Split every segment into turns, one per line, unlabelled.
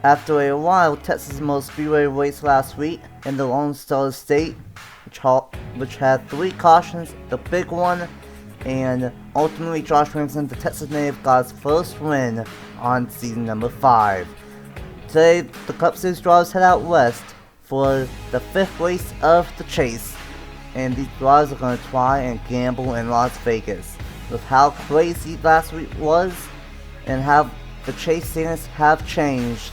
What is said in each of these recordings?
After a while, Texas Motor Speedway raced last week in the Lone Star State, which had 3 cautions, the big one, and ultimately Josh Williamson, the Texas native, got his first win on season number 5. Today, the Cup Series drivers head out west for the 5th race of the chase, and these drivers are going to try and gamble in Las Vegas. With how crazy last week was, and how the chase standings have changed,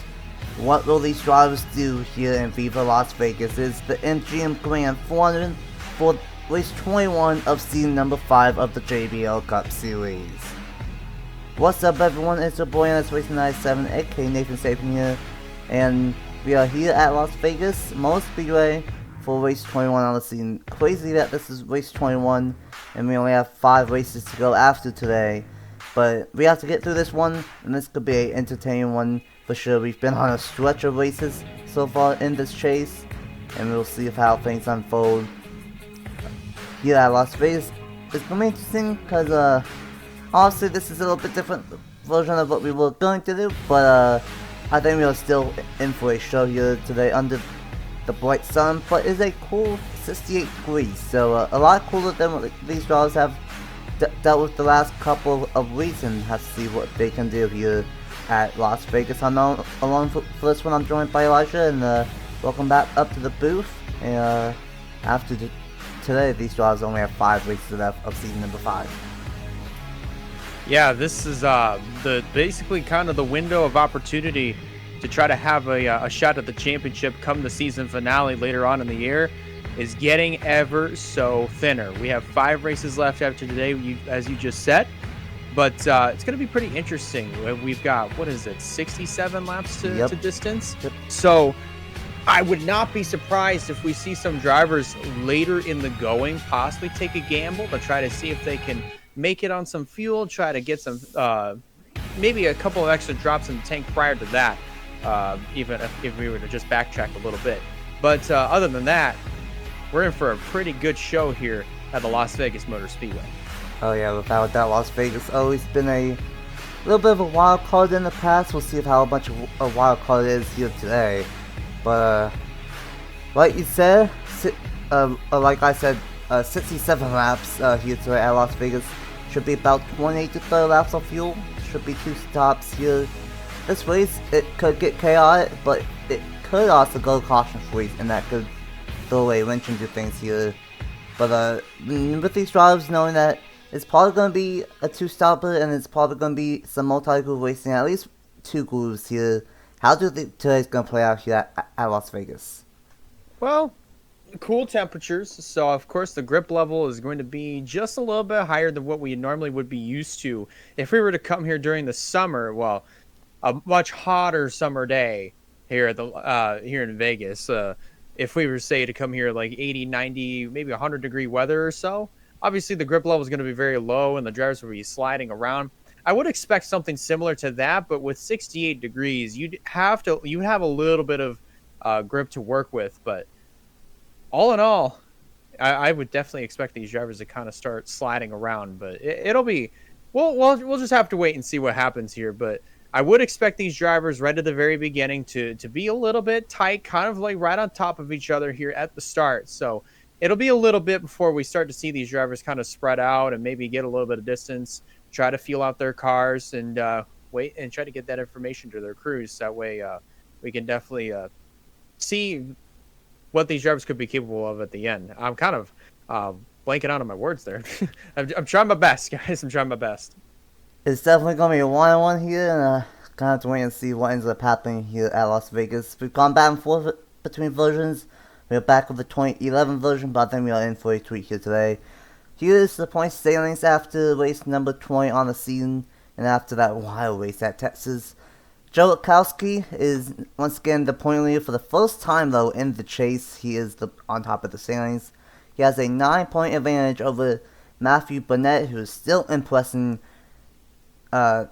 what will these drivers do here in Viva Las Vegas? Is the MGM Grand 400 for race 21 of season number 5 of the JBL Cup Series. What's up, everyone? It's your boy and it's Race 97, aka Nathan Stapleton here, and we are here at Las Vegas Motor Speedway for race 21 on the season. Crazy that this is race 21 and we only have 5 races to go after today, but we have to get through this one, and this could be an entertaining one for sure. We've been on a stretch of races so far in this chase, and we'll see how things unfold here at Las Vegas. It's gonna be interesting because honestly this is a little bit different version of what we were going to do, but I think we are still in for a show here today under the bright sun. But it's a cool 68 degrees, so a lot cooler than what these drivers have dealt with the last couple of weeks, and have to see what they can do here at Las Vegas. I'm along for this one. I'm joined by Elijah, and welcome back up to the booth. And after today, these drivers only have 5 races left of season number 5.
Yeah, this is the basically kind of the window of opportunity to try to have a shot at the championship come the season finale later on in the year is getting ever so thinner. We have 5 races left after today, as you just said, but it's going to be pretty interesting. We've got, 67 laps to distance.
Yep.
So I would not be surprised if we see some drivers later in the going possibly take a gamble to try to see if they can make it on some fuel, try to get some, maybe a couple of extra drops in the tank prior to that, even if we were to just backtrack a little bit. But other than that, we're in for a pretty good show here at the Las Vegas Motor Speedway.
Oh yeah, without that, Las Vegas always been a little bit of a wild card in the past. We'll see how much of a wild card it is here today. But like you said, like I said, 67 laps here today at Las Vegas. Should be about 28 to 30 laps of fuel. Should be 2 stops here. This race, it could get chaotic, but it could also go caution free, and that could throw a wrench into things here. But with these drivers knowing that it's probably going to be a 2-stopper, and it's probably going to be some multi-groove racing, at least 2 grooves here. How do you think today's going to play out here at Las Vegas?
Well, cool temperatures, so of course the grip level is going to be just a little bit higher than what we normally would be used to if we were to come here during the summer. Well, a much hotter summer day here at the here in Vegas. If we were, say, to come here like 80, 90, maybe 100 degree weather or so, obviously the grip level is going to be very low and the drivers will be sliding around. I would expect something similar to that, but with 68 degrees, you have a little bit of grip to work with. But all in all, I would definitely expect these drivers to kind of start sliding around. But it'll be, we'll just have to wait and see what happens here. But I would expect these drivers right at the very beginning to be a little bit tight, kind of like right on top of each other here at the start. So it'll be a little bit before we start to see these drivers kind of spread out and maybe get a little bit of distance, try to feel out their cars, and wait and try to get that information to their crews. That way we can definitely see what these drivers could be capable of at the end. I'm kind of blanking out on my words there. I'm trying my best, guys. I'm trying my best.
It's definitely going to be a 1-on-1 here, and gonna have to wait and see what ends up happening here at Las Vegas. We've gone back and forth between versions. We're back with the 2011 version, but I think we are in for a treat here today. Here is the point standings after race number 20 on the season, and after that wild race at Texas. Joe Lukowski is once again the point leader for the first time, though, in the chase. He is on top of the standings. He has a 9-point advantage over Matthew Burnett, who is still impressing the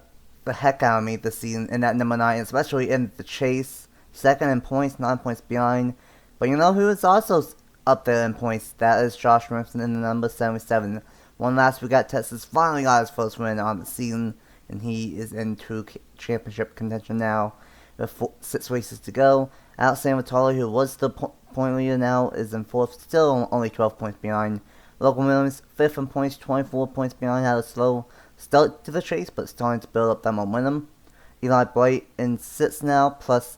heck out of me this season in that number 9, especially in the chase. Second in points, 9 points behind. But you know who is also up there in points? That is Josh Williamson in the number 77. One last week at Texas finally got his first win on the season, and he is in true championship contention now. with 6 races to go. Alex Vitale, who was the point leader, now is in 4th, still only 12 points behind. Logan Williams, 5th in points, 24 points behind, had a slow start to the chase, but starting to build up that momentum. Eli Bright in 6th now, plus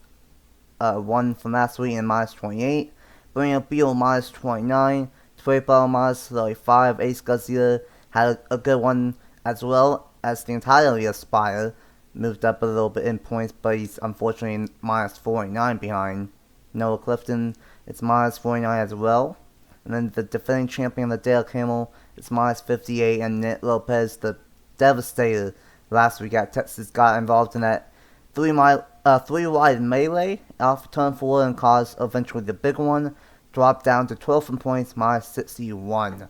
1 from last week and minus 28. Brandon Beal minus 29. Trey Ball minus 35. Ace Garcia had a good one as well, as the entirely Aspire moved up a little bit in points, but he's unfortunately minus 49 behind. Noah Clifton is minus 49 as well. And then the defending champion, the Dale Camel, is minus 58, and Nick Lopez, the devastator last week at Texas, got involved in that three-wide melee off turn 4 and caused eventually the big one, dropped down to 12th in points, minus 61.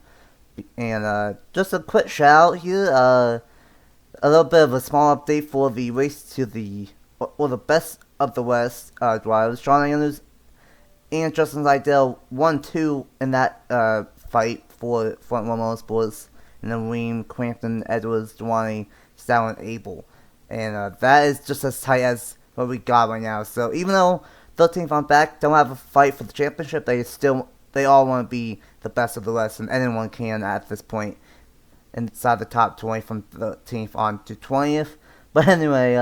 And just a quick shout out here, a little bit of a small update for the race to the best of the West drivers. Sean Andrews and Justin Seidel 1-2 in that fight for Front Row Motorsports, and then Ream, Crampton, Edwards, Dewani, Sal, and Abel. And that is just as tight as what we got right now. So even though 13th on back don't have a fight for the championship, they all want to be the best of the West, and anyone can at this point inside the top 20 from 13th on to 20th. But anyway,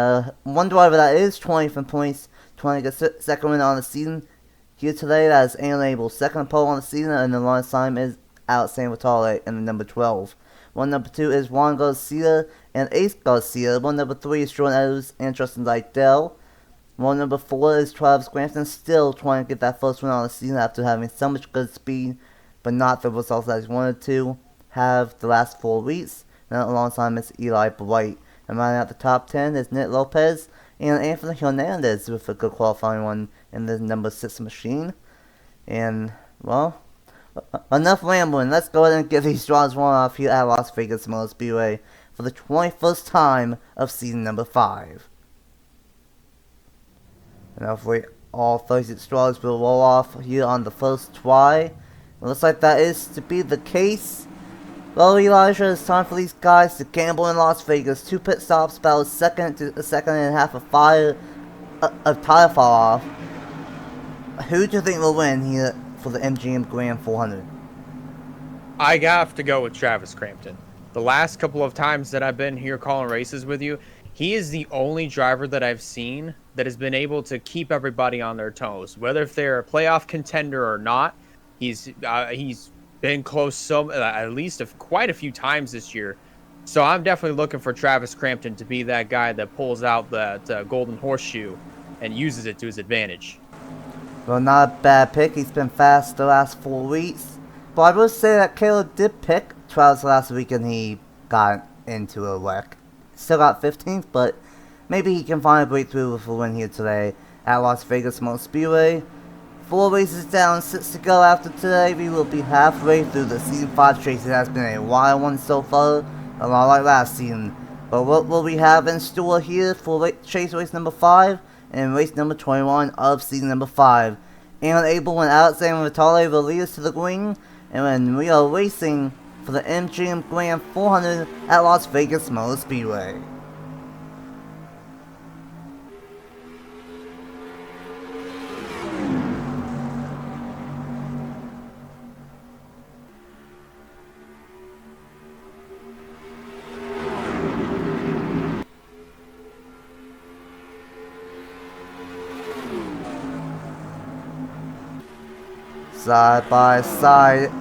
one driver that is 20th in points, 20 gets second win on the season here today. That is Aaron Abel, second pole on the season, and the longest time is Alex Vitale in the number 12. One number 2 is Juan Garcia and Ace Garcia. One number 3 is Jordan Edwards and Justin Seidel. One number 4 is Travis Grantham, still trying to get that first win on the season after having so much good speed, but not the results that he wanted to have the last 4 weeks. And alongside is Eli Bright. And running out the top 10 is Nick Lopez and Anthony Hernandez with a good qualifying one in the number 6 machine. And, well, enough rambling. Let's go ahead and get these draws one off here at Las Vegas Motor Speedway for the 21st time of season number 5. And hopefully all 36 draws will roll off here on the first try. It looks like that is to be the case. Well, Elijah, it's time for these guys to gamble in Las Vegas. 2 pit stops, about a second and a half of tire fall off. Who do you think will win here for the MGM Grand 400?
I have to go with Travis Crampton. The last couple of times that I've been here calling races with you, he is the only driver that I've seen that has been able to keep everybody on their toes. Whether if they're a playoff contender or not, he's been close at least quite a few times this year. So I'm definitely looking for Travis Crampton to be that guy that pulls out that golden horseshoe and uses it to his advantage.
Well, not a bad pick. He's been fast the last 4 weeks. But I will say that Caleb did pick Travis last week and he got into a wreck. Still got 15th, but maybe he can find a breakthrough with a win here today at Las Vegas Motor Speedway. 4 races down, 6 to go after today. We will be halfway through the Season 5 chase. It has been a wild one so far, a lot like last season. But what will we have in store here for chase race number 5 and race number 21 of season number 5? Aaron Abel and Alexander Vitale will lead us to the green, and when we are racing for the MGM Grand 400 at Las Vegas Motor Speedway. Side by side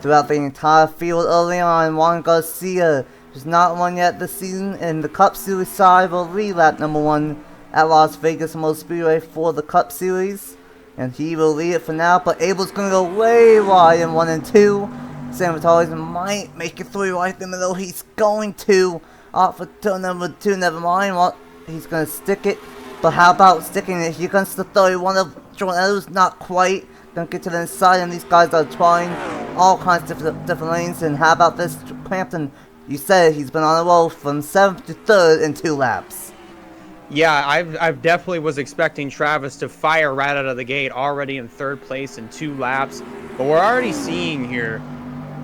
throughout the entire field early on, Juan Garcia, who's not won yet this season in the Cup Series side, will lead lap number 1 at Las Vegas Motor Speedway for the Cup Series. And he will lead it for now, but Abel's going to go way wide in 1 and 2. Sam Vitale might make it through right in the middle. He's going to off for turn number 2, never mind. Well, he's going to stick it. But how about sticking it here against the 31 of Jordan Edwards? Not quite. Gonna get to the inside, and these guys are trying all kinds of different lanes. And how about this, Crampton? You said he's been on a roll from 7th to 3rd in 2 laps.
Yeah, I've definitely was expecting Travis to fire right out of the gate, already in 3rd place in 2 laps. But we're already seeing here,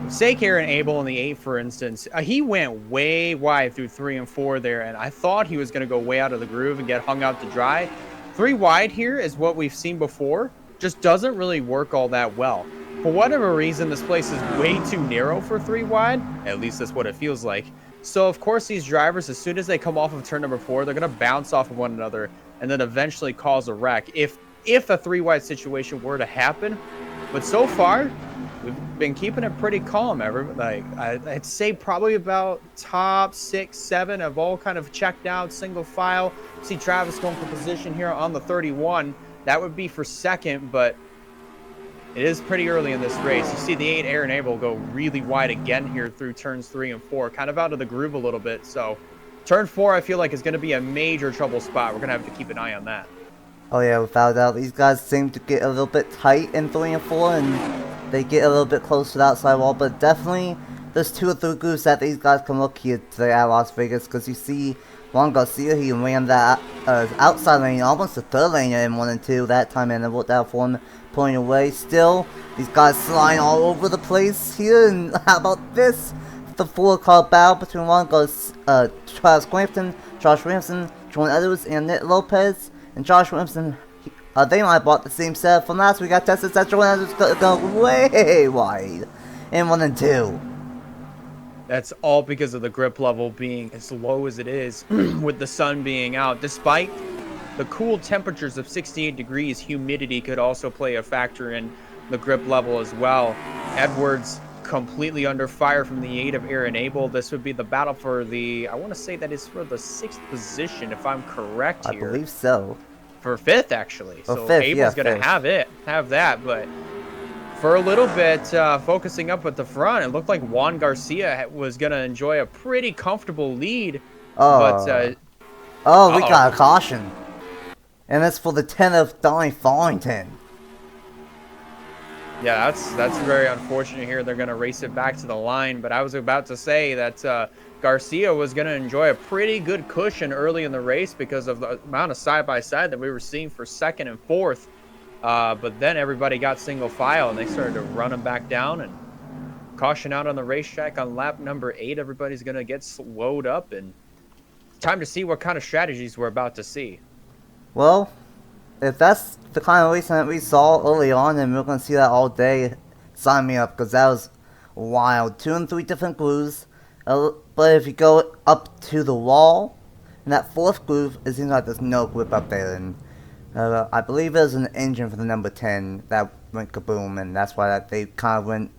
say Aaron Abel in the 8, for instance, he went way wide through 3 and 4 there, and I thought he was going to go way out of the groove and get hung out to dry. 3 wide here is what we've seen before. Just doesn't really work all that well. For whatever reason, this place is way too narrow for 3 wide. At least that's what it feels like. So, of course, these drivers, as soon as they come off of turn number 4, they're going to bounce off of one another and then eventually cause a wreck if a 3 wide situation were to happen. But so far, we've been keeping it pretty calm. I'd say probably about top 6, 7 have all kind of checked out, single file. See Travis going for position here on the 31. That would be for second, but it is pretty early in this race. You see the 8 Aaron Abel go really wide again here through turns 3 and 4, kind of out of the groove a little bit. So turn 4, I feel like, is going to be a major trouble spot. We're going to have to keep an eye on that.
Oh yeah, without a doubt, these guys seem to get a little bit tight in 3 and 4, and they get a little bit close to the outside wall, but definitely there's 2 or 3 grooves that these guys can look here today at Las Vegas, because you see Juan Garcia, he ran that outside lane, almost the 3rd lane in 1 and 2 that time, and it worked out for him, pulling away. Still, these guys sliding all over the place here, and how about this? The 4-car battle between Travis Clampton, Josh Williamson, Jordan Edwards, and Nick Lopez. And Josh Williamson, they might have bought the same set from last week. I tested that Jordan Edwards go way wide in 1 and 2.
That's all because of the grip level being as low as it is with the sun being out. Despite the cool temperatures of 68 degrees, humidity could also play a factor in the grip level as well. Edwards completely under fire from the 8 of Aaron Abel. This would be the battle for I want to say that is for the 6th position, if I'm correct here.
I believe so.
For 5th, actually.
For
so
5th,
Abel's going to have that, but for a little bit, focusing up at the front, it looked like Juan Garcia was going to enjoy a pretty comfortable lead.
Oh,
but,
we got a caution. And that's for the 10 of Donnie Fallington.
Yeah, that's very unfortunate here. They're going to race it back to the line, but I was about to say that Garcia was going to enjoy a pretty good cushion early in the race because of the amount of side-by-side that we were seeing for 2nd and 4th. But then everybody got single file, and they started to run them back down. And caution out on the racetrack on lap number 8. Everybody's going to get slowed up, and it's time to see what kind of strategies we're about to see.
Well, if that's the kind of racing that we saw early on, and we're going to see that all day, sign me up, because that was wild. 2 and 3 different grooves. But if you go up to the wall, in that 4th groove, it seems like there's no grip up there. And I believe there's an engine for the number 10 that went kaboom, and that's why they kind of went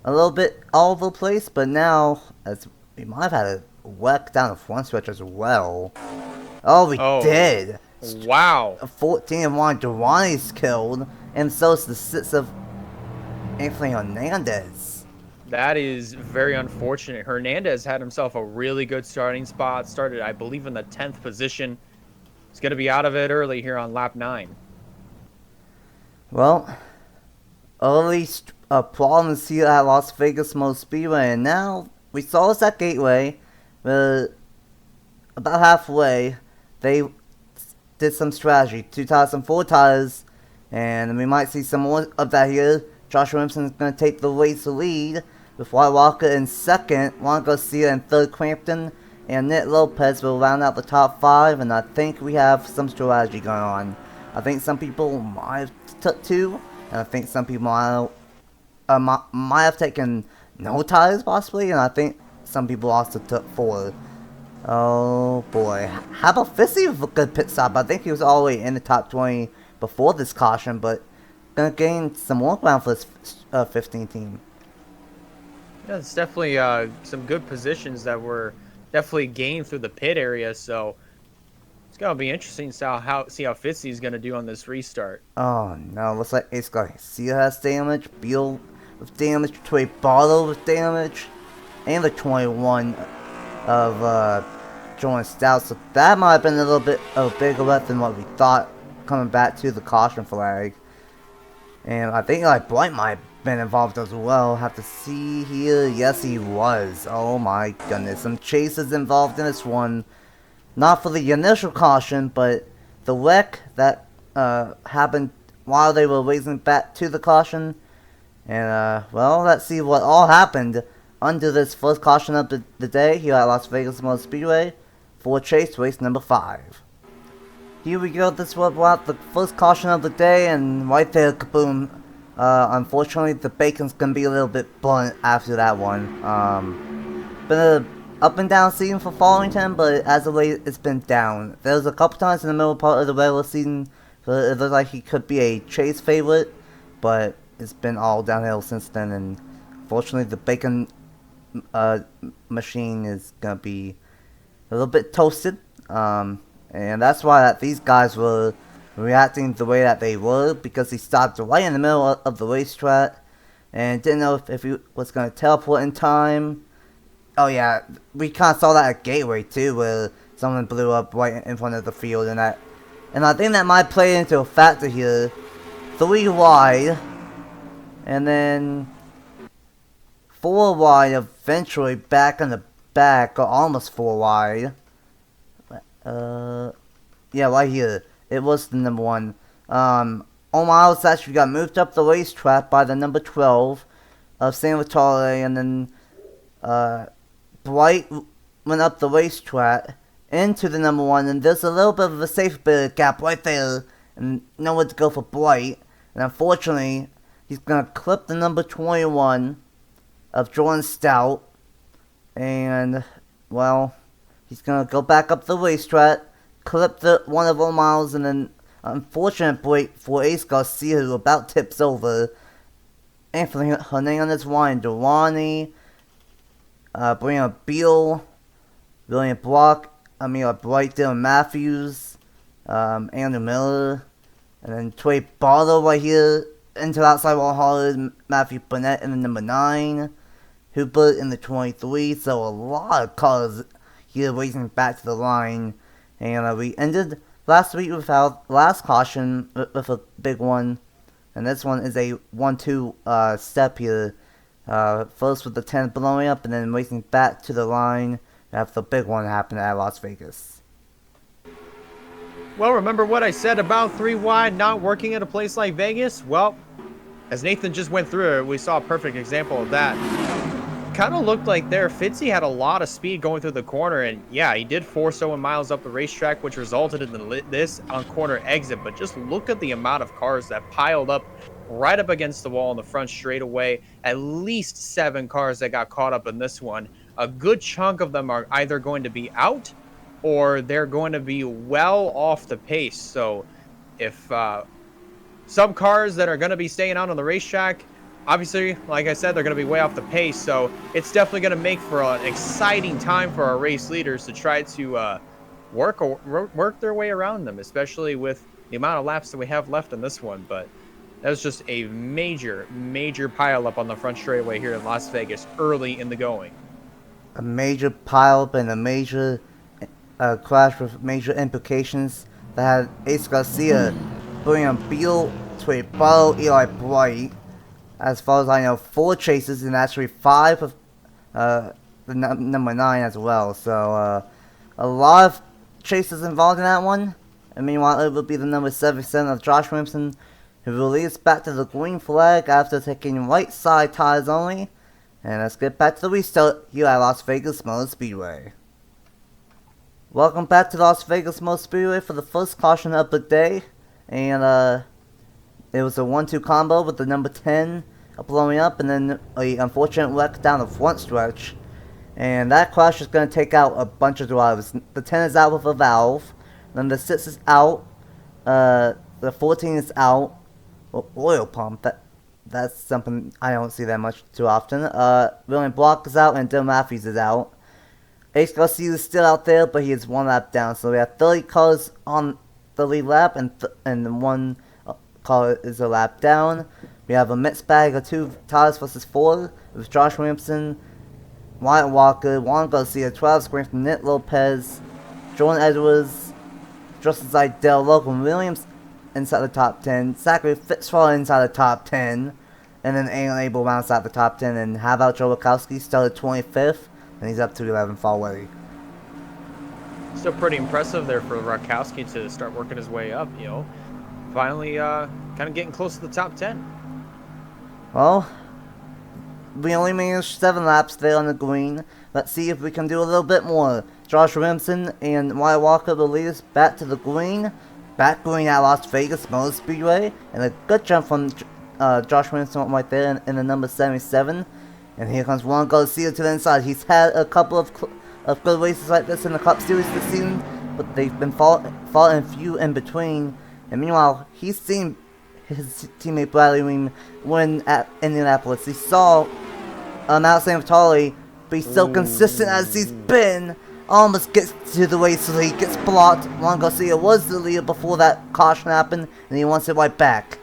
a little bit all over the place. But now, as we might have had a wreck down the front stretch as well. Oh, we did.
Wow.
14 and 1, Durrani's killed, and so is the 6 of Anthony Hernandez.
That is very unfortunate. Hernandez had himself a really good starting spot. Started, I believe, in the 10th position. He's going to be out of it early here on lap 9.
Well, early problems here at Las Vegas Motor Speedway, and now we saw us at Gateway. About halfway, they did some strategy. 2004 tires, and we might see some more of that here. Josh Williamson is going to take the race lead, with White Walker in 2nd, Juan Garcia in 3rd, Crampton, and Nick Lopez will round out the top 5, and I think we have some strategy going on. I think some people might have took 2, and I think some people might have taken no tires possibly, and I think some people also took 4. Oh boy. How about Fissy with a good pit stop? I think he was all the way in the top 20 before this caution, but gonna gain some more ground for this 15 team.
Yeah, it's definitely some good positions that were definitely gained through the pit area, so it's gonna be interesting to see how Fitzy is gonna do on this restart.
Oh no, looks like Ace Garcia has damage, Beal with damage, Trey Barlow with damage, and the 21 of Jordan Stout, so that might have been a little bit of a bigger wreck than what we thought coming back to the caution flag. And I think like Bright might have been involved as well. Have to see here. Yes, he was. Oh my goodness. Some chases involved in this one. Not for the initial caution, but the wreck that happened while they were racing back to the caution. And well, let's see what all happened under this first caution of the day here at Las Vegas Motor Speedway for chase race number 5. here we go. This will out the first caution of the day, and right there, kaboom. Unfortunately, the bacon's gonna be a little bit blunt after that one. Been a up and down season for Fallington, but as of late, it's been down. There was a couple times in the middle part of the regular season where it looked like he could be a chase favorite, but it's been all downhill since then, and unfortunately, the bacon machine is gonna be a little bit toasted. And that's why these guys were reacting the way that they were, because he stopped right in the middle of the racetrack and didn't know if he was going to teleport in time. Oh yeah, we kind of saw that at Gateway too, where someone blew up right in front of the field, and I think that might play into a factor here. 3 wide, and then 4 wide eventually back in the back, or almost 4 wide. Yeah, right here. It was the number 1. O'Miles actually got moved up the racetrack by the number 12 of San Vitale, and then, Bright went up the racetrack into the number 1, and there's a little bit of a safe bit gap right there, and nowhere to go for Bright. And unfortunately, he's gonna clip the number 21 of Jordan Stout, and, well, he's gonna go back up the racetrack, clip the one of O'Miles, and then unfortunate break for Ace Garcia, who about tips over. Anthony Hernandez, Ryan Durrani, Brian Beal, William Block, Amir Bright, Dylan Matthews, Andrew Miller, and then Trey Barlow right here into the outside wall haulers, Matthew Burnett in the number 9, Hooper in the 23, so a lot of cars here racing back to the line. And we ended last week with our last caution with a big one, and this one is a 1-2 step here. First with the 10 blowing up, and then racing back to the line after the big one happened at Las Vegas.
Well, remember what I said about 3 wide not working at a place like Vegas? Well, as Nathan just went through it, we saw a perfect example of that. Kind of looked like there Fitzy had a lot of speed going through the corner, and yeah, he did force Owen Miles up the racetrack, which resulted in this on corner exit. But just look at the amount of cars that piled up right up against the wall in the front straightaway. At least 7 cars that got caught up in this one. A good chunk of them are either going to be out or they're going to be well off the pace. So if some cars that are going to be staying out on the racetrack, obviously, like I said, they're going to be way off the pace, so it's definitely going to make for an exciting time for our race leaders to try to work their way around them, especially with the amount of laps that we have left in this one. But that was just a major pileup on the front straightaway here in Las Vegas early in the going.
A major pileup and a major crash with major implications that had Ace Garcia, William Beal, Trey Barlow, Eli Bright. As far as I know, 4 chases, and actually 5 of the number 9 as well. So a lot of chases involved in that one. And meanwhile, it will be the number 77 of Josh Williamson, who released back to the green flag after taking right side tires only. And let's get back to the restart here at Las Vegas Motor Speedway. Welcome back to Las Vegas Motor Speedway for the first caution of the day. And it was a 1-2 combo with the number 10 blowing up, and then a unfortunate wreck down the front stretch. And that crash is going to take out a bunch of drivers. The 10 is out with a valve, then the 6 is out, the 14 is out, oil pump. That's something I don't see that much too often. William Block is out, and Dylan Matthews is out. Ace Garcia is still out there, but he is 1 lap down. So we have 30 cars on the lead lap, and 1 car is a lap down. We have a mixed bag of 2 tires versus 4 with Josh Williamson, Wyatt Walker, Juan Garcia, Travis Green, Nick Lopez, Jordan Edwards, Justin Zidell, Logan Williams inside the top 10, Zachary Fitzgerald inside the top 10, and then Alan Abel rounds out the top 10, and how about Joe Wachowski started 25th, and he's up to 11th already.
Still pretty impressive there for Rakowski to start working his way up, you know. Finally kind of getting close to the top 10.
Well, we only managed 7 laps there on the green. Let's see if we can do a little bit more. Josh Williamson and Wyatt Walker will lead us back to the green. back going at Las Vegas Motor Speedway, and a good jump from Josh Williamson right there in the number 77. And here comes Juan Garcia to the inside. He's had a couple of good races like this in the Cup Series this season, but they've been falling few in between. And meanwhile, he's seen his teammate Bradley win at Indianapolis. He saw Alexander Vitale be so consistent as he's been. Almost gets to the race lead, gets blocked. Juan Garcia was the leader before that caution happened, and he wants it right back.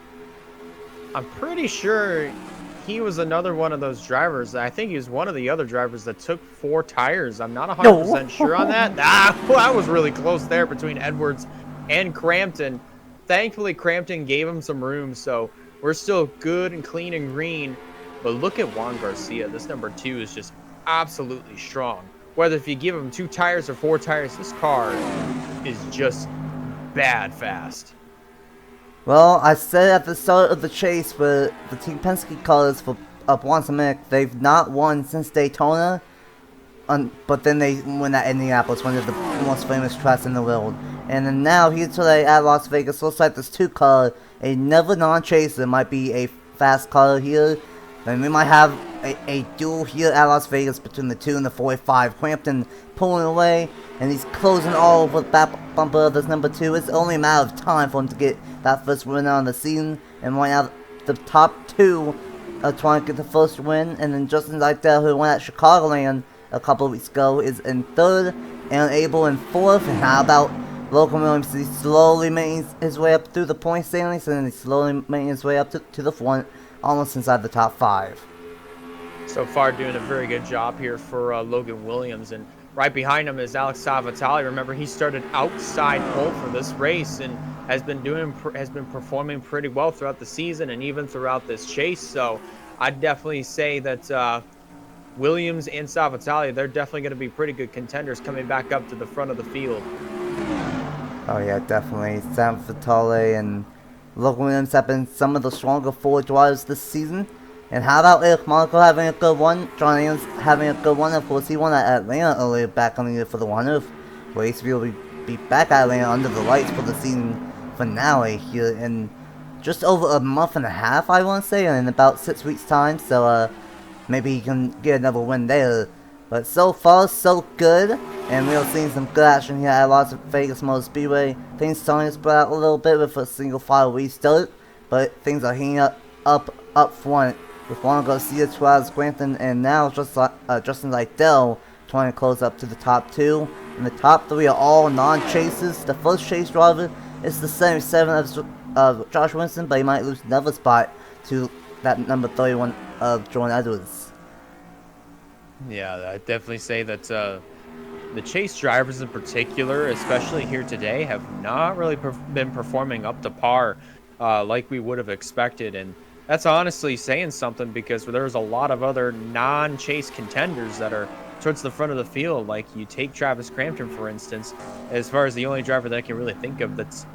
I'm pretty sure he was another one of those drivers. I think he was one of the other drivers that took 4 tires. I'm not 100% sure on that. I was really close there between Edwards and Crampton. Thankfully, Crampton gave him some room, so we're still good and clean and green. But look at Juan Garcia. This number 2 is just absolutely strong. Whether if you give him 2 tires or 4 tires, this car is just bad fast.
Well, I said at the start of the chase for the Team Penske colors for once a minute, they've not won since Daytona. But then they win at Indianapolis, one of the most famous tracks in the world. And then now here today at Las Vegas, looks like this 2 car, another non-chaser, might be a fast car here. And we might have a duel here at Las Vegas between the 2 and the 45. Crampton pulling away, and he's closing all over the back bumper of this number 2. It's only a matter of time for him to get that first win on the season. And right now, the top 2 are trying to get the first win. And then Justin Seidel, who won at Chicagoland a couple of weeks ago, is in 3rd, and Abel in 4th. And how about Logan Williams? He's slowly making his way up through the point standings, and he's slowly making his way up to the front, almost inside the top 5.
So far doing a very good job here for Logan Williams, and right behind him is Alex Vitale. Remember, he started outside pole for this race and has been performing pretty well throughout the season and even throughout this chase. So I'd definitely say that Williams and Vitale, they're definitely going to be pretty good contenders coming back up to the front of the field.
Oh yeah, definitely. Vitale and Logan Williams have been some of the stronger Ford drivers this season. And how about Eric Monaco having a good one? John Adams having a good one. Of course, he won at Atlanta earlier back on the year for the 100th race. We'll be back at Atlanta under the lights for the season finale here in just over a month and a half, I want to say, in about 6 weeks' time. So maybe he can get another win there. But so far, so good. And we're seeing some good action here at Las Vegas Motor Speedway. Things starting to spread out a little bit with a single file restart. But things are heating up front, with Juan Garcia, Travis Grantham, and now Justin Seidel trying to close up to the top 2. And the top 3 are all non-chasers. The first chase driver is the 77 of Josh Williamson, but he might lose another spot to that number 31 of Jordan Edwards.
Yeah, I'd definitely say that the chase drivers in particular, especially here today, have not really been performing up to par like we would have expected. And that's honestly saying something, because there's a lot of other non-chase contenders that are towards the front of the field. Like you take Travis Crampton, for instance, as far as the only driver that I can really think of that's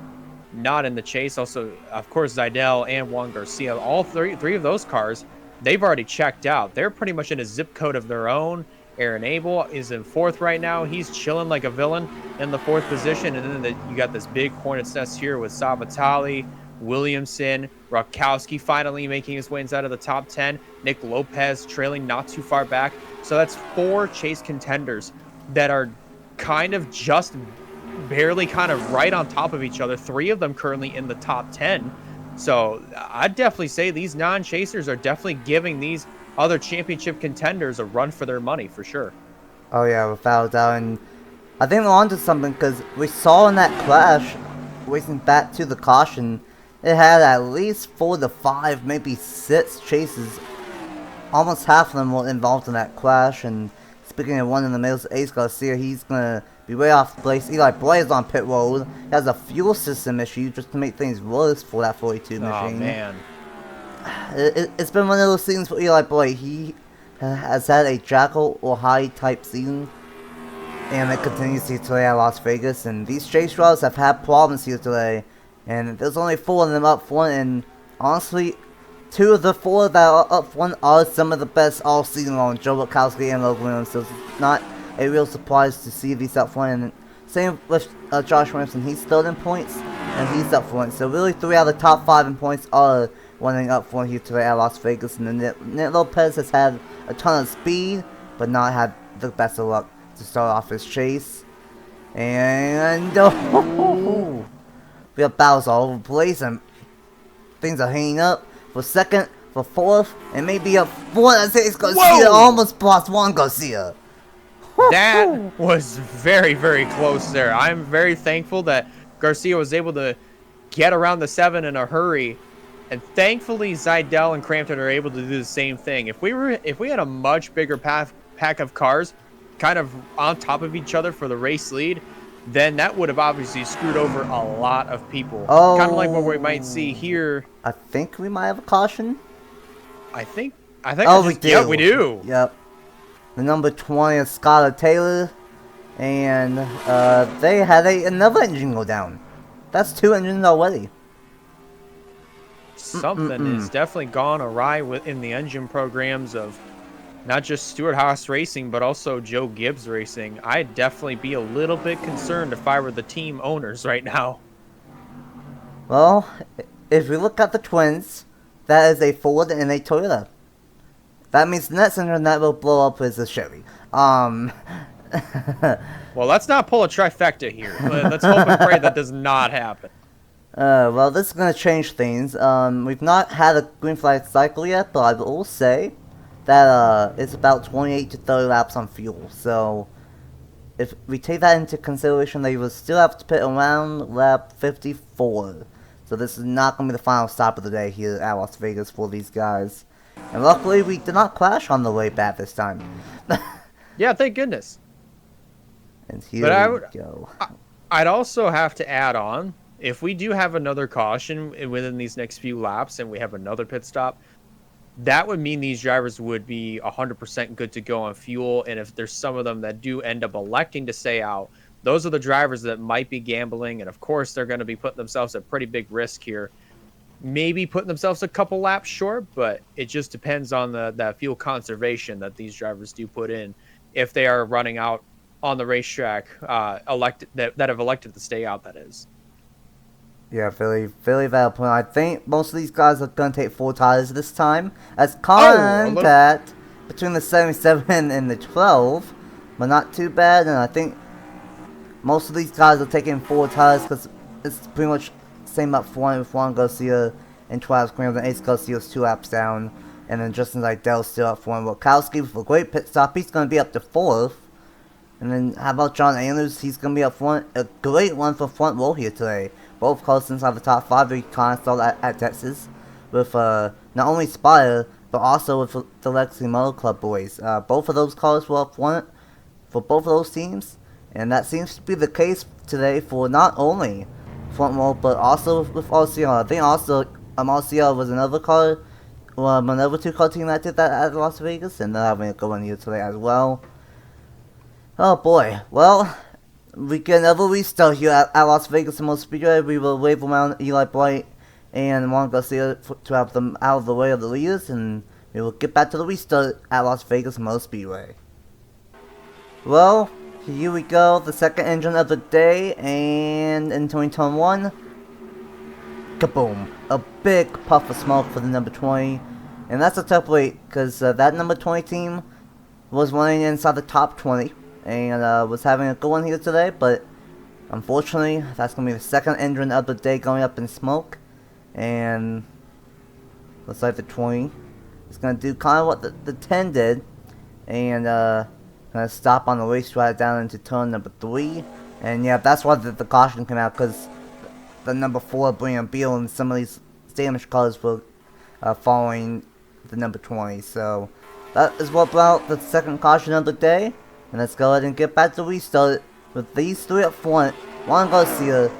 not in the chase. Also, of course, Seidel and Juan Garcia. All three of those cars, they've already checked out. They're pretty much in a zip code of their own. Aaron Abel is in 4th right now. He's chilling like a villain in the 4th position. And then you got this big hornet's nest here with Vitale, Williamson, Rakowski finally making his way inside of the top 10. Nick Lopez trailing not too far back. So that's 4 chase contenders that are kind of just barely kind of right on top of each other. 3 of them currently in the top 10. So I'd definitely say these non-chasers are definitely giving these other championship contenders a run for their money, for sure.
Oh yeah, without a doubt. And I think we're onto something, because we saw in that crash, racing back to the caution, it had at least 4 to 5, maybe 6 chases. Almost half of them were involved in that crash. And speaking of one in the middle, Ace Garcia, he's going to be way off the place. Eli Boy is on pit road. He has a fuel system issue just to make things worse for that 42 machine.
Oh, man.
It's been one of those seasons for Eli Boy. He has had a Jackal or High type season, and it continues here today at Las Vegas. And these chase drivers have had problems here today. And there's only 4 of them up front, and honestly, 2 of the 4 that are up front are some of the best all season long. Joe Rakowski and Logan Williams, so it's not a real surprise to see these up front. And same with Josh Williamson, he's 3rd in points, and he's up front. So really 3 out of the top 5 in points are running up front here today at Las Vegas. And then Nick Lopez has had a ton of speed, but not had the best of luck to start off his chase. And we have battles all over the place, and things are hanging up for second, for fourth, and maybe a fourth. I say it's Garcia almost plus Juan Garcia.
That was very, very close there. I'm very thankful that Garcia was able to get around the 7 in a hurry, and thankfully Zidell and Crampton are able to do the same thing. If we had a much bigger pack of cars kind of on top of each other for the race lead, then that would have obviously screwed over a lot of people. Kind of like what we might see here.
I think we might have a caution.
I think.
Oh, we do.
Yeah, we do.
Yep. The number 20 is Skylar Taylor, and they had another engine go down. That's 2 engines already.
Something is definitely gone awry in the engine programs of not just Stuart Haas Racing, but also Joe Gibbs Racing. I'd definitely be a little bit concerned if I were the team owners right now.
Well, if we look at the twins, that is a Ford and a Toyota. That means the next engine that will blow up is a Chevy.
Well, let's not pull a trifecta here. Let's hope and pray that does not happen.
Well, this is going to change things. We've not had a green flag cycle yet, but I will say that it's about 28 to 30 laps on fuel. So, if we take that into consideration, they will still have to pit around lap 54. So this is not going to be the final stop of the day here at Las Vegas for these guys. And luckily, we did not crash on the way back this time.
Yeah, thank goodness.
And here we go.
I'd also have to add on, if we do have another caution within these next few laps and we have another pit stop, that would mean these drivers would be 100% good to go on fuel. And if there's some of them that do end up electing to stay out, those are the drivers that might be gambling. And of course, they're going to be putting themselves at pretty big risk here. Maybe putting themselves a couple laps short, but it just depends on that fuel conservation that these drivers do put in if they are running out on the racetrack, that have elected to stay out, that is.
Yeah, very, very valid point. I think most of these guys are going to take 4 tires this time, as contact between the 77 and the 12, but not too bad. And I think most of these guys are taking 4 tires because it's pretty much same up front with Juan Garcia and Travis Graham, and Ace Garcia's 2 laps down, and then Justin Zidell still up front. Wachowski with a great pit stop, he's going to be up to 4th. And then how about John Anders? He's going to be up front. A great one for front row here today. Both cars inside the top 5 we kind of saw at Texas with not only Spire, but also with the Legacy Motor Club boys. Both of those cars were up front for both of those teams, and that seems to be the case today for not only front row, but also with RCR. I think also RCR was another car, another 2-car team that did that at Las Vegas, and they're having a good one here today as well. Oh boy, well, we get another restart here at Las Vegas Motor Speedway. We will wave around Eli Bright and Juan Garcia to have them out of the way of the leaders, and we will get back to the restart at Las Vegas Motor Speedway. Well, here we go, the second engine of the day, and entering turn 1, kaboom, a big puff of smoke for the number 20, and that's a tough wait, because that number 20 team was running inside the top 20, and was having a good one here today, but unfortunately, that's going to be the second engine of the day going up in smoke, and looks like the 20 is going to do kind of what the 10 did, and going to stop on the racetrack down into turn number 3, and yeah, that's why the caution came out, because the number 4, Brian Beal, and some of these damaged cars were following the number 20, so that is what brought out the second caution of the day. And let's go ahead and get back to restart with these 3 up front. Juan Garcia,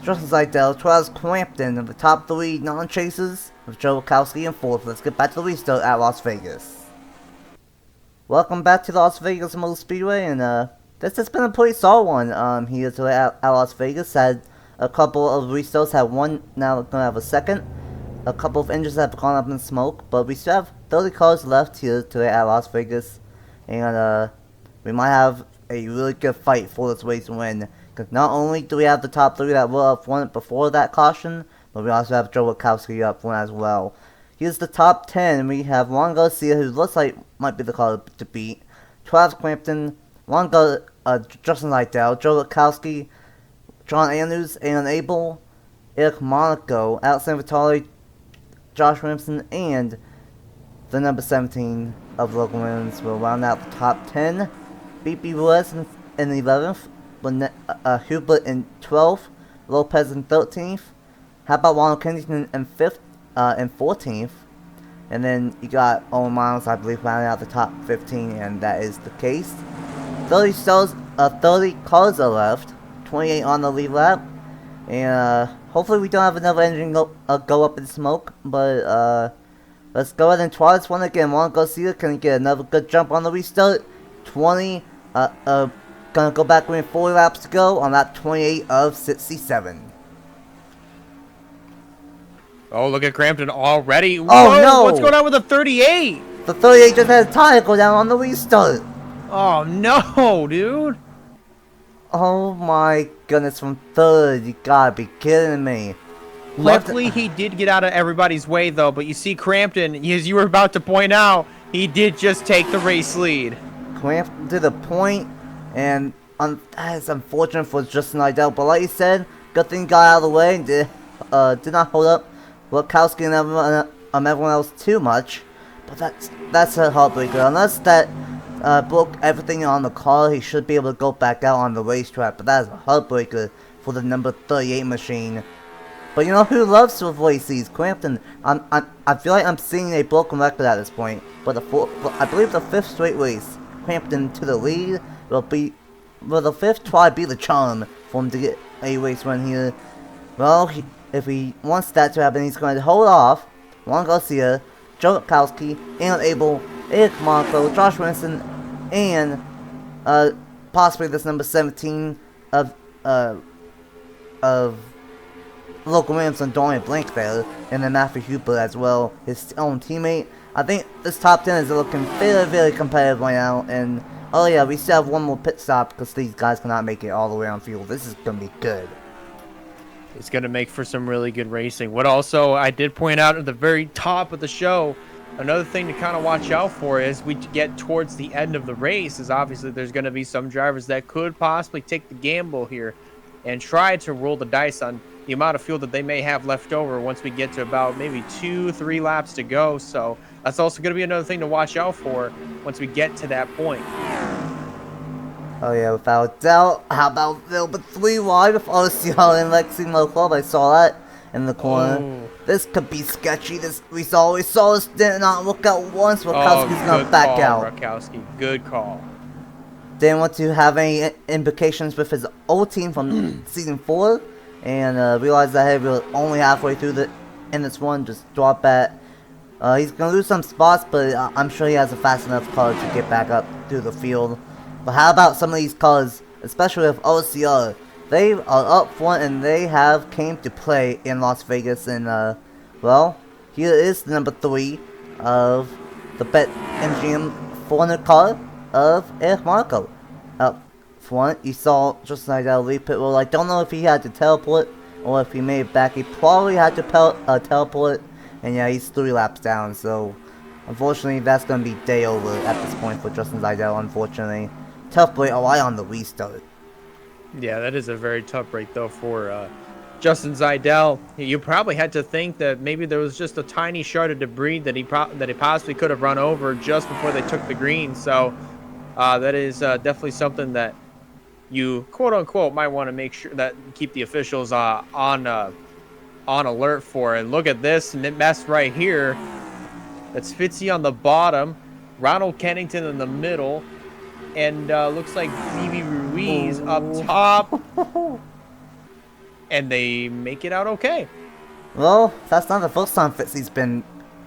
Justin Zidell, Travis Crampton, and the top 3 non-chasers with Joe Wachowski in 4th. Let's get back to the restart at Las Vegas. Welcome back to Las Vegas Motor Speedway, and this has been a pretty solid one here today at Las Vegas. Had a couple of restarts, had one, now going to have a second. A couple of engines have gone up in smoke, but we still have 30 cars left here today at Las Vegas, and we might have a really good fight for this race win Because not only do we have the top 3 that were up front before that caution, but we also have Joe Witkowski up front as well. Here's the top 10, and we have Juan Garcia, who looks like might be the car to beat. Travis Crampton, Justin Liddell, Joe Witkowski, John Andrews, Aaron Abel, Eric Monaco, Alex Vitale, Josh Williamson, and the number 17 of Logan Williams will round out the top 10. B.B. Willis in 11th, Hubert in 12th, Lopez in 13th. How about Ronald Kennington in 5th, in 14th? And then you got Owen Miles, I believe, rounding out the top 15, and that is the case. 30 cars are left, 28 on the lead lap, and hopefully we don't have another engine go up in smoke, but let's go ahead and try this one again. Juan Garcia can get another good jump on the restart. 20, gonna go back with 4 laps to go on lap 28 of 67.
Oh, look at Crampton already.
Oh,
whoa,
no!
What's going on with the 38?
The 38 just had a tire go down on the restart.
Oh, no, dude.
Oh my goodness, from 3rd, you gotta be kidding me.
Luckily, he did get out of everybody's way, though. But you see, Crampton, as you were about to point out, he did just take the race lead.
Crampton to the point, and that is unfortunate for Justin Liddell. But like you said, good thing got out of the way and did not hold up Witkowski and everyone else too much. But that's a heartbreaker. Unless that broke everything on the car, he should be able to go back out on the racetrack. But that is a heartbreaker for the number 38 machine. But you know who loves to avoid these? Crampton. I feel like I'm seeing a broken record at this point. But I believe the 5th straight race, Crampton to the lead will the 5th try be the charm for him to get a race win here. Well, if he wants that to happen, he's going to hold off Juan Garcia, Joe Witkowski, Aaron Abel, Eric Monaco, Josh Williamson, and possibly this number 17 of Logan Williamson, Dorian Blank there, and then Matthew Hubert as well, his own teammate. I think this top 10 is looking very, very competitive right now, and oh yeah, we still have one more pit stop because these guys cannot make it all the way on field. This is going to be good.
It's going to make for some really good racing. What also I did point out at the very top of the show, another thing to kind of watch out for as we get towards the end of the race is obviously there's going to be some drivers that could possibly take the gamble here and try to roll the dice on the amount of fuel that they may have left over once we get to about maybe 2-3 laps to go. So that's also going to be another thing to watch out for once we get to that point.
Oh yeah, without doubt. How about number 3 wide with OCR and Lexington Club? I saw that in the corner.
Oh.
This could be sketchy. We saw this did not work out once. Witkowski's gonna back out.
Witkowski, good call.
Didn't want to have any implications with his old team from season 4, and realized that hey, we were only halfway through in this one. Just drop that. He's gonna lose some spots, but I'm sure he has a fast enough car to get back up through the field. But how about some of these cars, especially with OCR? They are up front and they have came to play in Las Vegas. And well, here is the number 3 of the Bet MGM 400 car of Eric Monaco. Up front, you saw just like that lead pit roll. I don't know if he had to teleport or if he made it back. He probably had to teleport, and yeah, he's 3 laps down. So unfortunately, that's gonna be day over at this point for Justin Liddell. Unfortunately. Tough break, on the restart.
Yeah, that is a very tough break, though, for Justin Liddell. You probably had to think that maybe there was just a tiny shard of debris that he possibly could have run over just before they took the green. So that is definitely something that you, quote-unquote, might want to make sure that keep the officials on alert for. And look at this mess right here. That's Fitzy on the bottom, Ronald Kennington in the middle, and looks like Phoebe Ruiz up top. And they make it out okay.
Well, that's not the first time Fitzy's been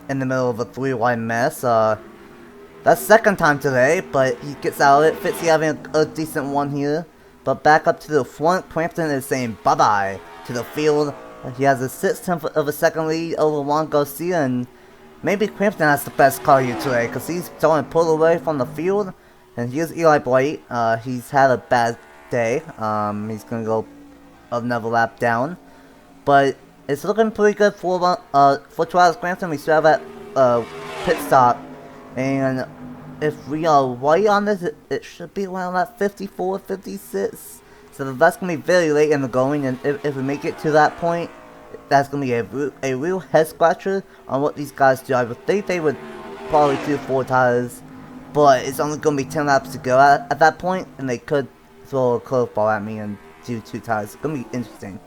in the middle of a 3-wide mess. That's second time today, but he gets out of it. Fitzy having a decent one here. But back up to the front, Crampton is saying bye-bye to the field. He has a 1/6 of a second lead over Juan Garcia, and maybe Crampton has the best car here today, because he's starting to pull away from the field. And here's Eli Blight. He's had a bad day. He's gonna go another lap down, but it's looking pretty good for Travis Grandson. We still have that pit stop, and if we are right on this, it should be around that 54, 56. So that's gonna be very late in the going, and if we make it to that point, that's gonna be a real head scratcher on what these guys do. I would think they would probably do 4 tires, but it's only gonna be 10 laps to go at that point, and they could throw a curveball at me and do 2 tires. It's gonna be interesting.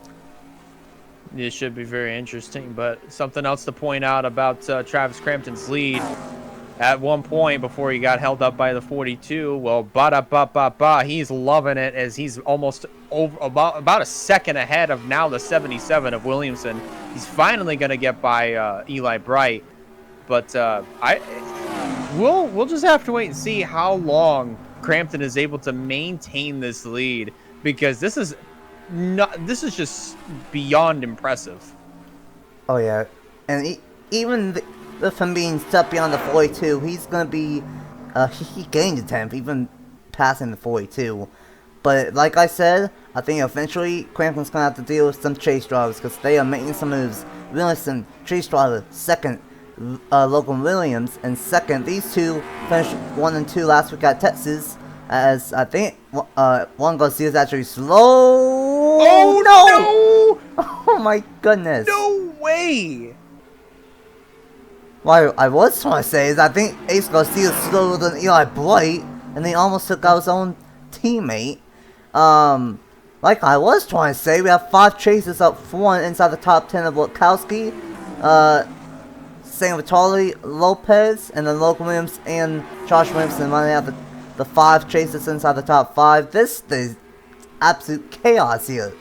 It should be very interesting, but something else to point out about Travis Crampton's lead. At one point, before he got held up by the 42, well, he's loving it as he's almost over about a second ahead of now the 77 of Williamson. He's finally going to get by Eli Bright, but we'll just have to wait and see how long Crampton is able to maintain this lead, because this is just beyond impressive.
Oh yeah, and even with him being stuck beyond the 42, he's gonna be he gained a 10th, even passing the 42. But like I said, I think eventually Crampton's gonna have to deal with some chase drivers, because they are making some moves. Williamson, chase driver, second. Logan Williams, and second. These two finished 1 and 2 last week at Texas, as I think Juan Garcia's actually slow.
Oh no!
Oh my goodness!
No way!
What I was trying to say is I think Ace Garcia is slower than Eli Bright, and he almost took out his own teammate. Like I was trying to say, we have 5 chases up front inside the top 10 of Witkowski, San Vitale, Lopez, and then Logan Williams and Josh Williamson running out the 5 chases inside the top 5. This is absolute chaos here.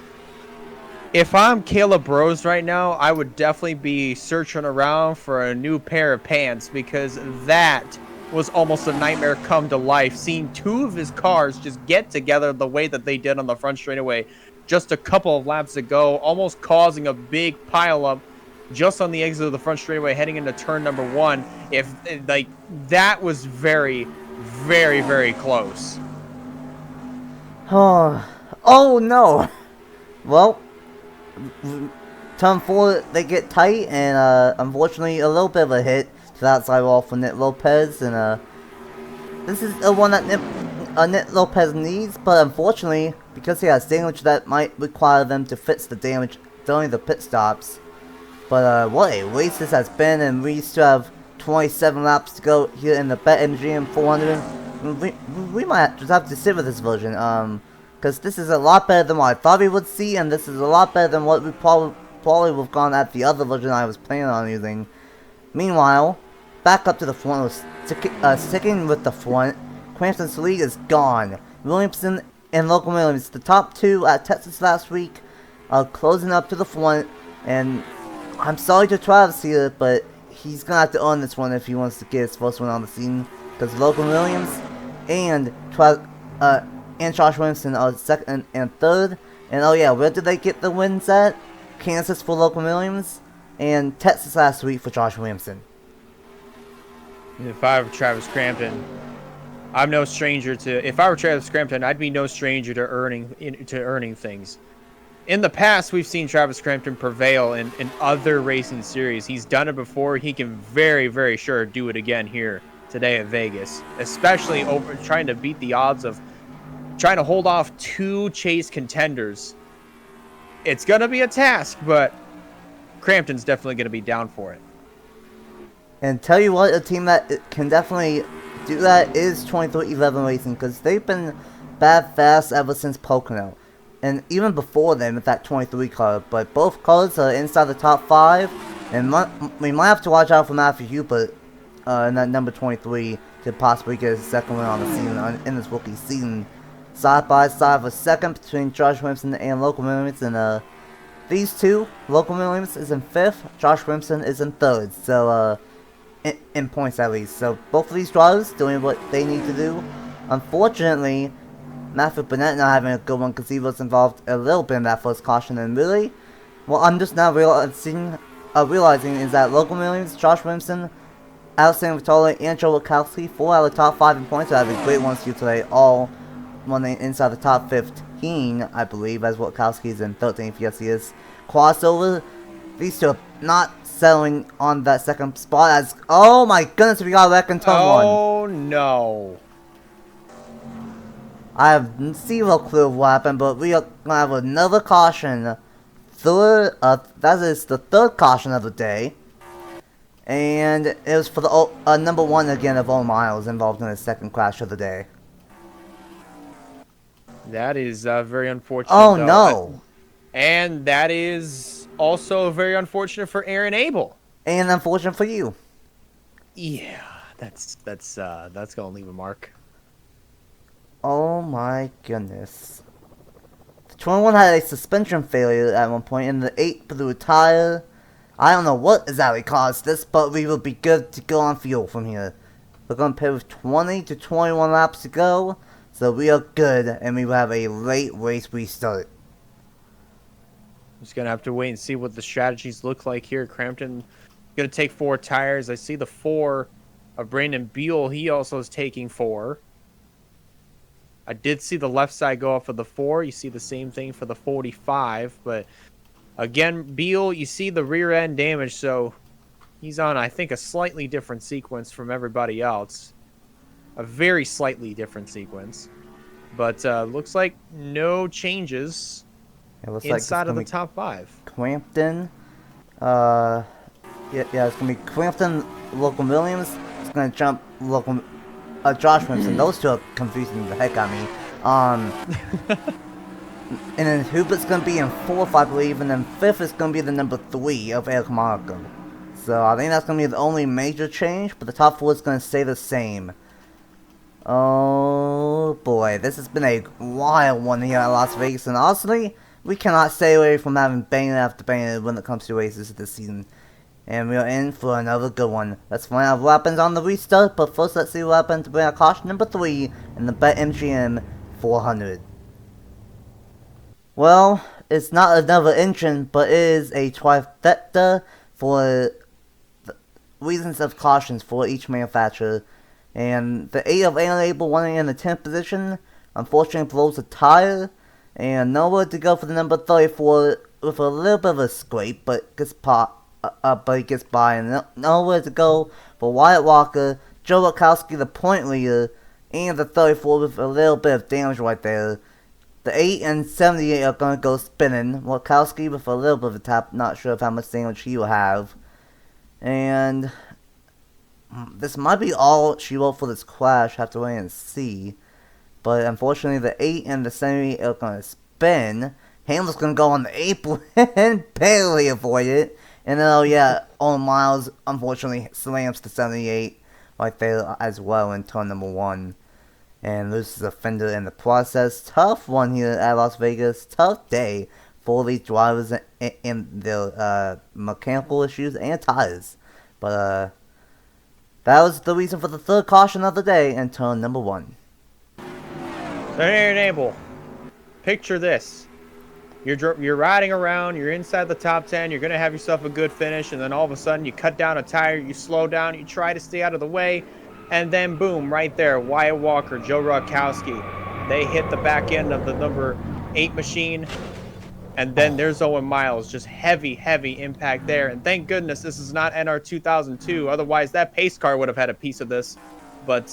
If I'm Caleb Rose right now, I would definitely be searching around for a new pair of pants, because that was almost a nightmare come to life, seeing 2 of his cars just get together the way that they did on the front straightaway just a couple of laps ago, almost causing a big pileup just on the exit of the front straightaway heading into turn number 1. That was very, very, very close.
Oh no. Well, turn 4 they get tight, and unfortunately a little bit of a hit to the outside wall for Nick Lopez, and this is the one that Nick Lopez needs, but unfortunately, because he has damage, that might require them to fix the damage during the pit stops. But what a race this has been, and we still have 27 laps to go here in the Bet MGM 400. We might just have to sit with this version, because this is a lot better than what I thought we would see, and this is a lot better than what we probably would have gone at the other version I was planning on using. Meanwhile, back up to the front, sticking with the front, Crampton's lead is gone. Williamson and Logan Williams, the top 2 at Texas last week, are closing up to the front, and I'm sorry to Travis here, but he's gonna have to earn this one if he wants to get his first one on the scene, because Logan Williams and Josh Williamson are second and third. And oh yeah, where did they get the wins at? Kansas for Logan Williams, and Texas last week for Josh Williamson.
If I were Travis Crampton, I'm no stranger to. If I were Travis Crampton, I'd be no stranger to earning things. In the past, we've seen Travis Crampton prevail in other racing series. He's done it before. He can very, very sure do it again here today at Vegas, especially over trying to beat the odds of trying to hold off 2 chase contenders. It's going to be a task, but Crampton's definitely going to be down for it.
And tell you what, a team that can definitely do that is 2311 Racing, because they've been bad fast ever since Pocono. And even before them with that 23 car, but both cars are inside the top 5, and we might have to watch out for Matthew Hubert in that number 23 to possibly get his second win on the season in this rookie season. Side by side for second between Josh Williamson and Logan Williams, and these two, Logan Williams is in 5th, Josh Williamson is in 3rd, so in points at least. So both of these drivers doing what they need to do. Unfortunately, Matthew Burnett not having a good one, because he was involved a little bit in that first caution, and really, what I'm just now realizing is that Logan Williams, Josh Williamson, Alexander Vitale, and Joe Witkowski, 4 out of the top 5 in points, are having great ones here today, all running inside the top 15 14, I believe, as Witkowski's in 13th. Yes, he is. Crossover. These two are not settling on that second spot as, oh my goodness, we got a wreck in turn 1.
Oh no.
I have zero clue what happened, but we are gonna have another caution. That is the third caution of the day. And it was for the number 1 again of Owen Miles involved in the second crash of the day.
That is very unfortunate.
Oh
though.
no!
And that is also very unfortunate for Aaron Abel.
And unfortunate for you.
Yeah, that's gonna leave a mark.
Oh my goodness. The 21 had a suspension failure at one point, and the 8 blew a tire. I don't know what exactly caused this, but we will be good to go on fuel from here. We're going to play with 20 to 21 laps to go, so we are good, and we will have a late race restart.
Just gonna have to wait and see what the strategies look like here. Crampton gonna take 4 tires. I see the 4 of Brandon Beal. He also is taking 4. I did see the left side go off of the 4. You see the same thing for the 45, but again, Beal, you see the rear end damage, so he's on, I think, a slightly different sequence from everybody else. A very slightly different sequence. But looks like no changes inside of the top 5.
Crampton. Yeah, it's going to be Crampton, Logan Williams. It's going to jump Logan, Josh Williamson. Those two are confusing the heck out of me. And then Hubert's going to be in 4th, I believe, and then 5th is going to be the number 3 of Eric Monaco. So I think that's going to be the only major change, but the top 4 is going to stay the same. Oh boy, this has been a wild one here at Las Vegas, and honestly, we cannot stay away from having banger after banger when it comes to races this season. And we are in for another good one. Let's find out what happens on the restart, but first let's see what happens to bring out caution number 3 in the Bet MGM 400. Well, it's not another engine, but it is a trifecta for the reasons of cautions for each manufacturer. And the 8 of Aaron Abel running in the 10th position, unfortunately blows a tire, and nowhere to go for the number 34 with a little bit of a scrape, but gets he gets by, and nowhere to go for Wyatt Walker, Joe Witkowski, the point leader, and the 34 with a little bit of damage right there. The 8 and 78 are going to go spinning. Witkowski with a little bit of a tap, not sure of how much damage he will have. And this might be all she wrote for this crash, have to wait and see. But unfortunately the 8 and the 78 are going to spin. Hamlin's going to go on the apron and barely avoid it. And then, oh yeah, Owen Miles unfortunately slams the 78 right there as well in turn number 1. And loses a fender in the process. Tough one here at Las Vegas. Tough day for these drivers and their mechanical issues and tires. But that was the reason for the third caution of the day in turn number 1.
Aaron Abel, picture this. You're riding around, you're inside the top 10, you're going to have yourself a good finish, and then all of a sudden you cut down a tire, you slow down, you try to stay out of the way, and then boom, right there, Wyatt Walker, Joe Witkowski, they hit the back end of the number 8 machine, and then there's Owen Miles, just heavy impact there, and thank goodness this is not NR2002, otherwise that pace car would have had a piece of this, but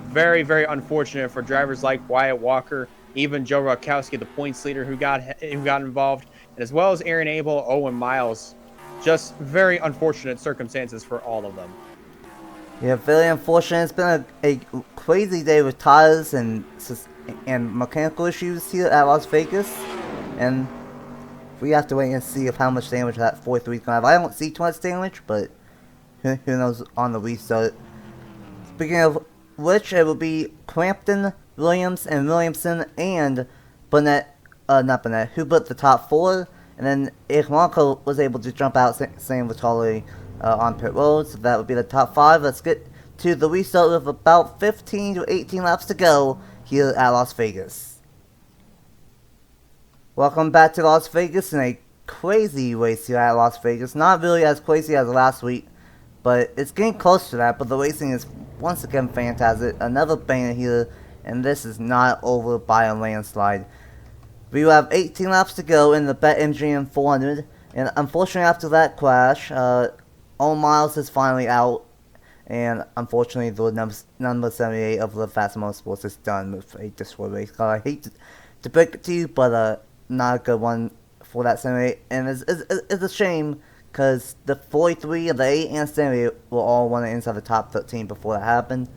very unfortunate for drivers like Wyatt Walker, even Joe Witkowski, the points leader who got involved, and as well as Aaron Abel, Owen Miles, just very unfortunate circumstances for all of them.
Yeah, very unfortunate. It's been a crazy day with tires and mechanical issues here at Las Vegas. And we have to wait and see how much damage that 43 is going to have. I don't see too much damage, but who knows on the restart. Speaking of which, it will be Crampton, Williams, and Williamson, and Hubert the top 4. And then Eric Monaco was able to jump out, same with Charlie on pit road, so that would be the top 5. Let's get to the restart with about 15 to 18 laps to go here at Las Vegas. Welcome back to Las Vegas in a crazy race here at Las Vegas. Not really as crazy as last week, but it's getting close to that. But the racing is once again fantastic. Another banger here and this is not over by a landslide. We have 18 laps to go in the Bet MGM 400, and unfortunately after that crash, All Miles is finally out, and unfortunately the number 78 of the Fast Motorsports is done with a destroyed race car. I hate to break it to you, but not a good one for that 78, and it's a shame, because the 43, the 8, and 78 were all one inside the top 13 before that happened.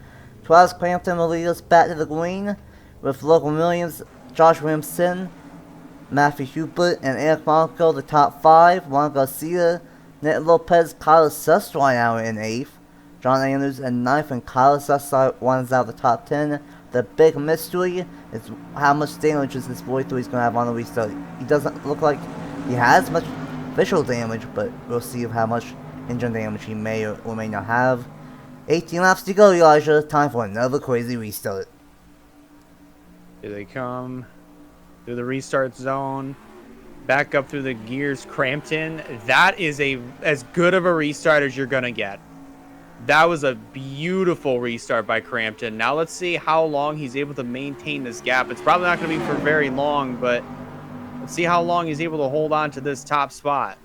Travis Crampton will lead us back to the green, with Logan Williams, Josh Williamson, Matthew Hubert, and Eric Monaco the top 5, Juan Garcia, Nick Lopez, Kyle Suss right now in 8th, John Andrews in 9th, and Kyle Suss runs out the top 10. The big mystery is how much damage is this 43 is going to have on the restart. He doesn't look like he has much visual damage, but we'll see how much engine damage he may or may not have. 18 laps to go, Elijah. Time for another crazy restart.
Here they come through the restart zone, back up through the gears. Crampton, that is as good of a restart as you're gonna get. That was a beautiful restart by Crampton. Now let's see how long he's able to maintain this gap. It's probably not going to be for very long, but let's see how long he's able to hold on to this top spot.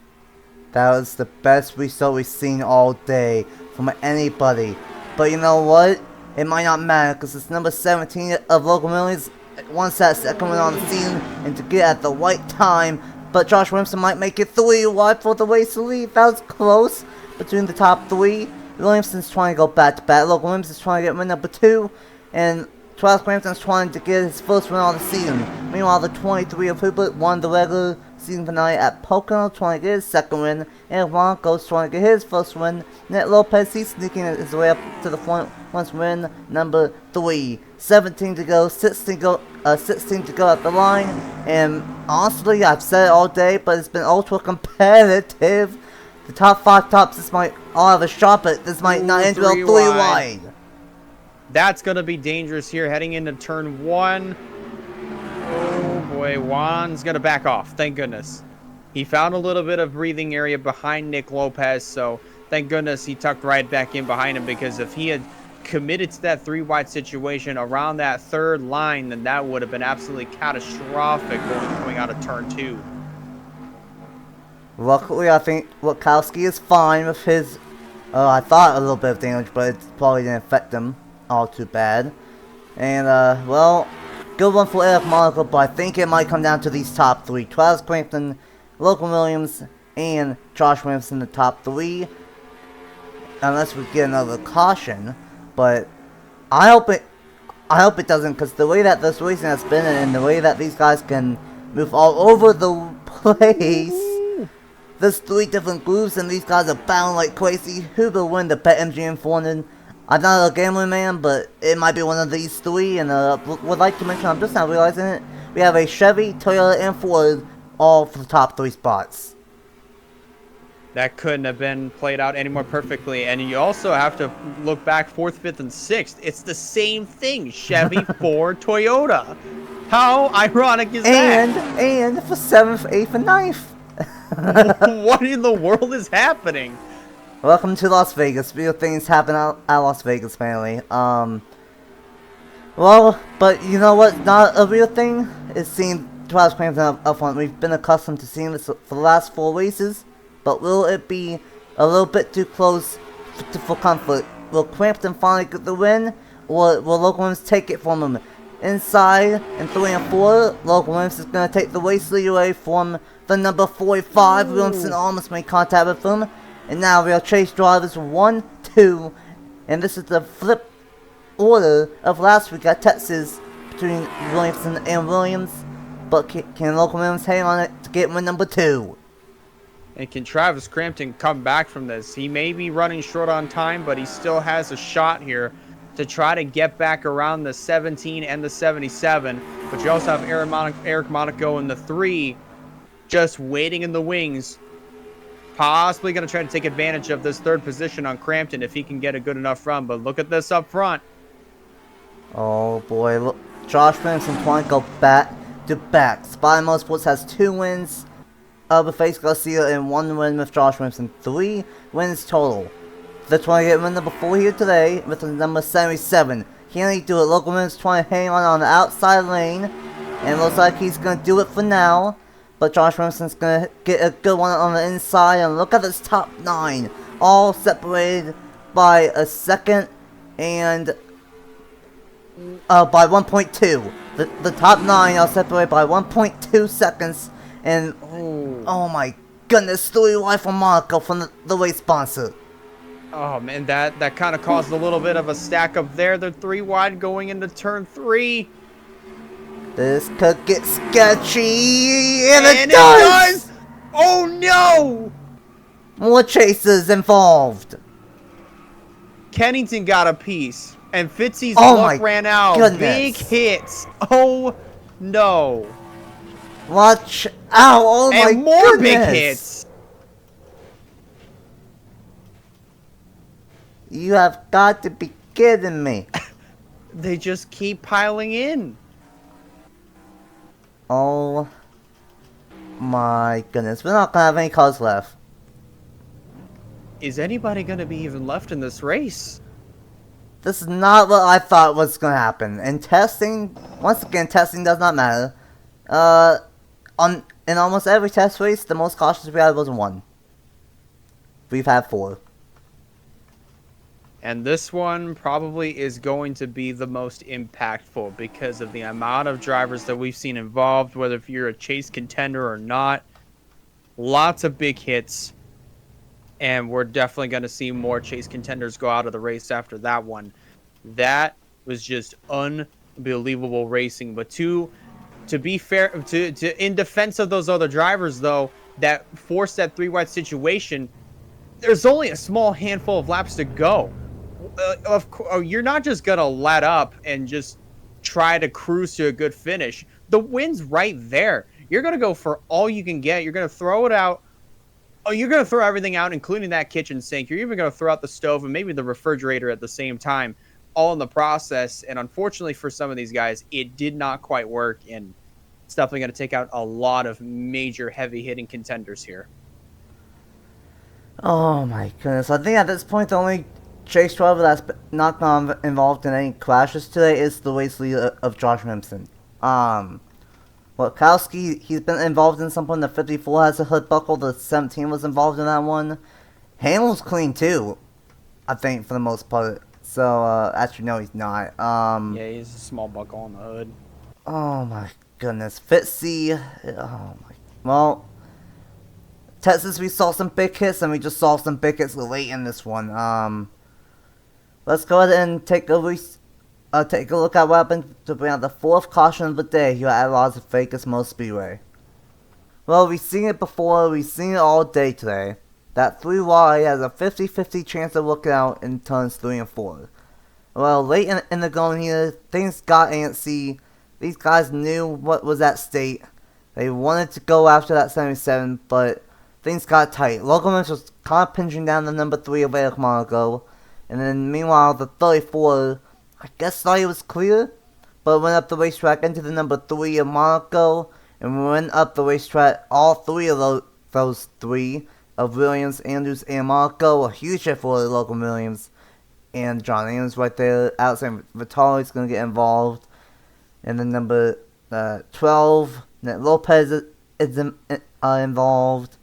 That was the best restart we've seen all day from anybody. But you know what? It might not matter, because it's number 17 of Logan Williams wants that second win on the season and to get at the right time. But Josh Williamson might make it 3 wide for the race to lead. That was close between the top 3. Williamson's trying to go back to back. Logan Williams is trying to get win number 2. And Travis Crampton's trying to get his first win on the season. Meanwhile, the 23 of Hubert won the regular season finale at Pocono, trying to get his second win. And Broncos trying to get his first win. Nick Lopez, he's sneaking his way up to the front. Wants win number 3. 17 to go, 16 to go at the line. And honestly, I've said it all day, but it's been ultra competitive. The top 5 tops, this might all have a shot, but this might not end well 3 wide.
That's going to be dangerous here heading into turn 1. Oh boy, Juan's going to back off. Thank goodness. He found a little bit of breathing area behind Nick Lopez, so thank goodness he tucked right back in behind him, because if he had committed to that 3 wide situation around that 3rd line, then that would have been absolutely catastrophic coming out of turn 2.
Luckily, I think Witkowski is fine with his, I thought a little bit of damage, but it probably didn't affect him all too bad. And, well, good one for Eric Monaco, but I think it might come down to these top 3. Travis Crampton, Logan Williams, and Josh Williamson, the top 3. Unless we get another caution, but I hope it doesn't, because the way that this racing has been and the way that these guys can move all over the place. There's 3 different groups, and these guys are battling like crazy. Who will win the Bet MGM 400? I'm not a gambling man, but it might be one of these 3. And would like to mention, I'm just not realizing it, we have a Chevy, Toyota, and Ford all for the top 3 spots.
That couldn't have been played out any more perfectly. And you also have to look back 4th, 5th, and 6th. It's the same thing. Chevy, Ford, Toyota. How ironic is that?
And for 7th, 8th, and 9th.
What in the world is happening?
Welcome to Las Vegas. Real things happen at Las Vegas, apparently. Well, but you know what? Not a real thing is seeing Travis Crampton up front. We've been accustomed to seeing this for the last 4 races, but will it be a little bit too close for comfort? Will Crampton finally get the win, or will Logan Williams take it from him? Inside in 3 and 4, Logan Williams is going to take the race lead away from the number 45. Williamson almost made contact with him. And now we'll chase drivers 1, 2. And this is the flip order of last week at Texas between Williamson and Williams. But can Logan Williams hang on it to get win number 2?
And can Travis Crampton come back from this? He may be running short on time, but he still has a shot here to try to get back around the 17 and the 77. But you also have Eric Monaco in the 3, just waiting in the wings, possibly going to try to take advantage of this 3rd position on Crampton if he can get a good enough run. But look at this up front.
Oh boy, look, Josh Williamson trying to go back to back. Spy Motorsports has 2 wins with Face Garcia and 1 win with Josh Williamson. 3 wins total. the 28 win number 4 here today with the number 77. He only do it. Local Williams trying to hang on the outside lane. And looks like he's going to do it for now. But Josh Williamson's going to get a good one on the inside. And look at this top 9. All separated by a second and by 1.2. The top 9 are separated by 1.2 seconds. And oh my goodness, 3 wide from Monaco from the race sponsor.
Oh man, that kind of caused a little bit of a stack up there. They're 3 wide going into turn 3.
This could get sketchy, and it does!
Oh no!
More chasers involved.
Kennington got a piece, and Fitzy's luck ran out.
Goodness.
Big hits. Oh no!
Watch out! Oh my goodness!
And more big hits.
You have got to be kidding me.
They just keep piling in.
Oh my goodness. We're not going to have any cars left.
Is anybody going to be even left in this race?
This is not what I thought was going to happen. And testing, once again, testing does not matter. In almost every test race, the most cautions we had was 1. We've had 4.
And this one probably is going to be the most impactful because of the amount of drivers that we've seen involved, whether if you're a chase contender or not. Lots of big hits. And we're definitely going to see more chase contenders go out of the race after that one. That was just unbelievable racing. But to be fair, to in defense of those other drivers, though, that forced that 3-wide situation, there's only a small handful of laps to go. Of course, you're not just gonna let up and just try to cruise to a good finish. The win's right there. You're gonna go for all you can get. You're gonna throw it out. Oh, you're gonna throw everything out, including that kitchen sink. You're even gonna throw out the stove and maybe the refrigerator at the same time, all in the process. And unfortunately for some of these guys, it did not quite work, and it's definitely gonna take out a lot of major heavy hitting contenders here.
Oh my goodness. I think at this point the only chase driver that's not involved in any crashes today is the race leader of Josh Williamson. Witkowski, he's been involved in something. The 54 has a hood buckle. The 17 was involved in that one. Hamill's clean too, I think, for the most part. So, actually, no, he's not.
Yeah, he's a small buckle on the hood.
Oh my goodness. Fitzy. Oh my. Well, Texas, we saw some big hits, and we just saw some big hits late in this one. Let's go ahead and take a look at what happened to bring out the 4th caution of the day here at Las Vegas Motor Speedway. Well, we've seen it before, we've seen it all day today. That 3 wide has a 50-50 chance of looking out in turns 3 and 4. Well, late in the going here, things got antsy. These guys knew what was at stake. They wanted to go after that 77, but things got tight. Logan was kind of pinching down the number 3 of Eric Monaco. And then meanwhile, the 34, I guess thought he was clear, but went up the racetrack into the number 3 of Monaco, and went up the racetrack, all 3 of those 3 of Williams, Andrews, and Monaco. A huge hit for Logan Williams and John Andrews right there. Alexander Vitali's going to get involved. And then number 12, Ned Lopez is involved.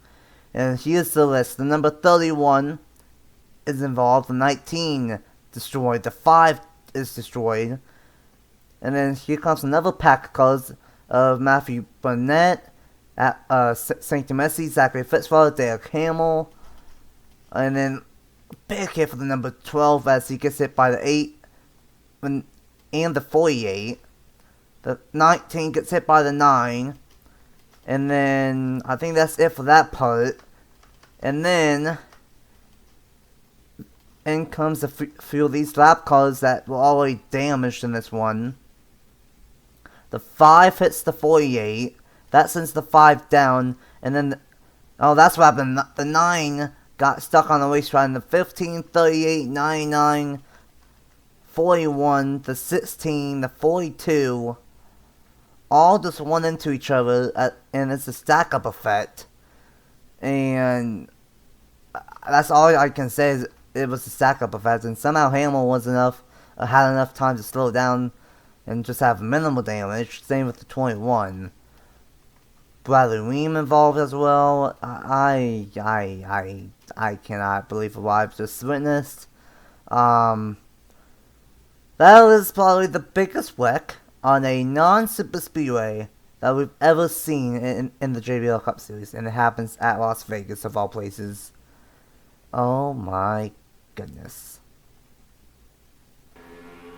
And here's the list. The number 31 is involved. The 19 destroyed. The 5 is destroyed. And then here comes another pack of cars of Matthew Burnett, St. Messi, Zachary Fitzgerald, Derek Hamill. And then big hit for the number 12 as he gets hit by the 8 and the 48. The 19 gets hit by the 9. And then I think that's it for that part. And then in comes a few of these lap cars that were already damaged in this one. The 5 hits the 48. That sends the 5 down. And then, that's what happened. The 9 got stuck on the racetrack. And the 15, 38, 99, 41, the 16, the 42, all just run into each other. And it's a stack-up effect. And that's all I can say is it was a stack-up effect, and somehow Hamill had enough time to slow down and just have minimal damage. Same with the 21. Bradley Weem involved as well. I cannot believe what I've just witnessed. That was probably the biggest wreck on a non-super speedway that we've ever seen in the JBL Cup Series, and it happens at Las Vegas of all places. Oh my goodness.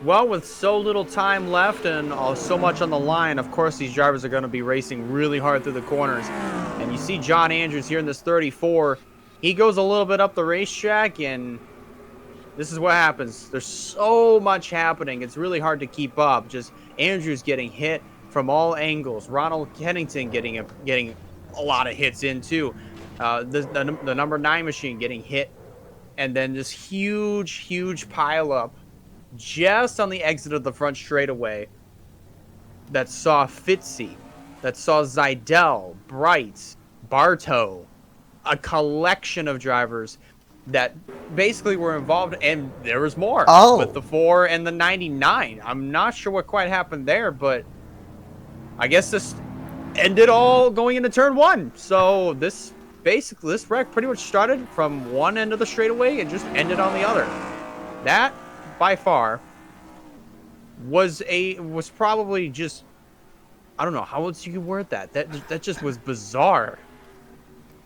Well, with so little time left and so much on the line, of course these drivers are going to be racing really hard through the corners. And you see John Andrews here in this 34. He goes a little bit up the racetrack, and this is what happens. There's so much happening. It's really hard to keep up. Just Andrews getting hit from all angles. Ronald Kennington getting a lot of hits in too. The number 9 machine getting hit. And then this huge pileup just on the exit of the front straightaway that saw Fitzy, that saw Zidell, Bright, Bartow, a collection of drivers that basically were involved, and there was more with the 4 and the 99. I'm not sure what quite happened there, but I guess this ended all going into turn 1. So this wreck pretty much started from one end of the straightaway and just ended on the other. That by far was probably just, I don't know how else you could word that. That just was bizarre.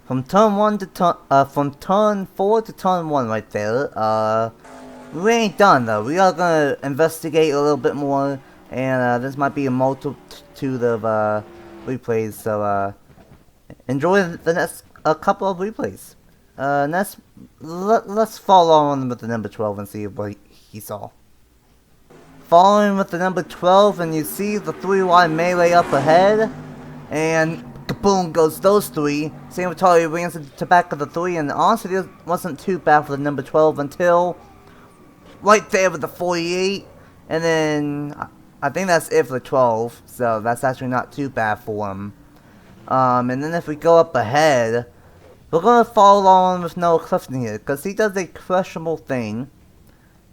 From turn 4 to turn 1 right there. We ain't done though. We are gonna investigate a little bit more, and this might be a multitude of replays. So enjoy the next couple of replays. Let's follow on with the number 12 and see what he saw. Following with the number 12, and you see the 3-wide melee up ahead, and kaboom goes those 3. Same with Charlie Williamson to back of the 3, and honestly it wasn't too bad for the number 12 until right there with the 48, and then I think that's it for the 12, so that's actually not too bad for him. And then if we go up ahead, we're going to follow on with Noah Clifton here, because he does a questionable thing.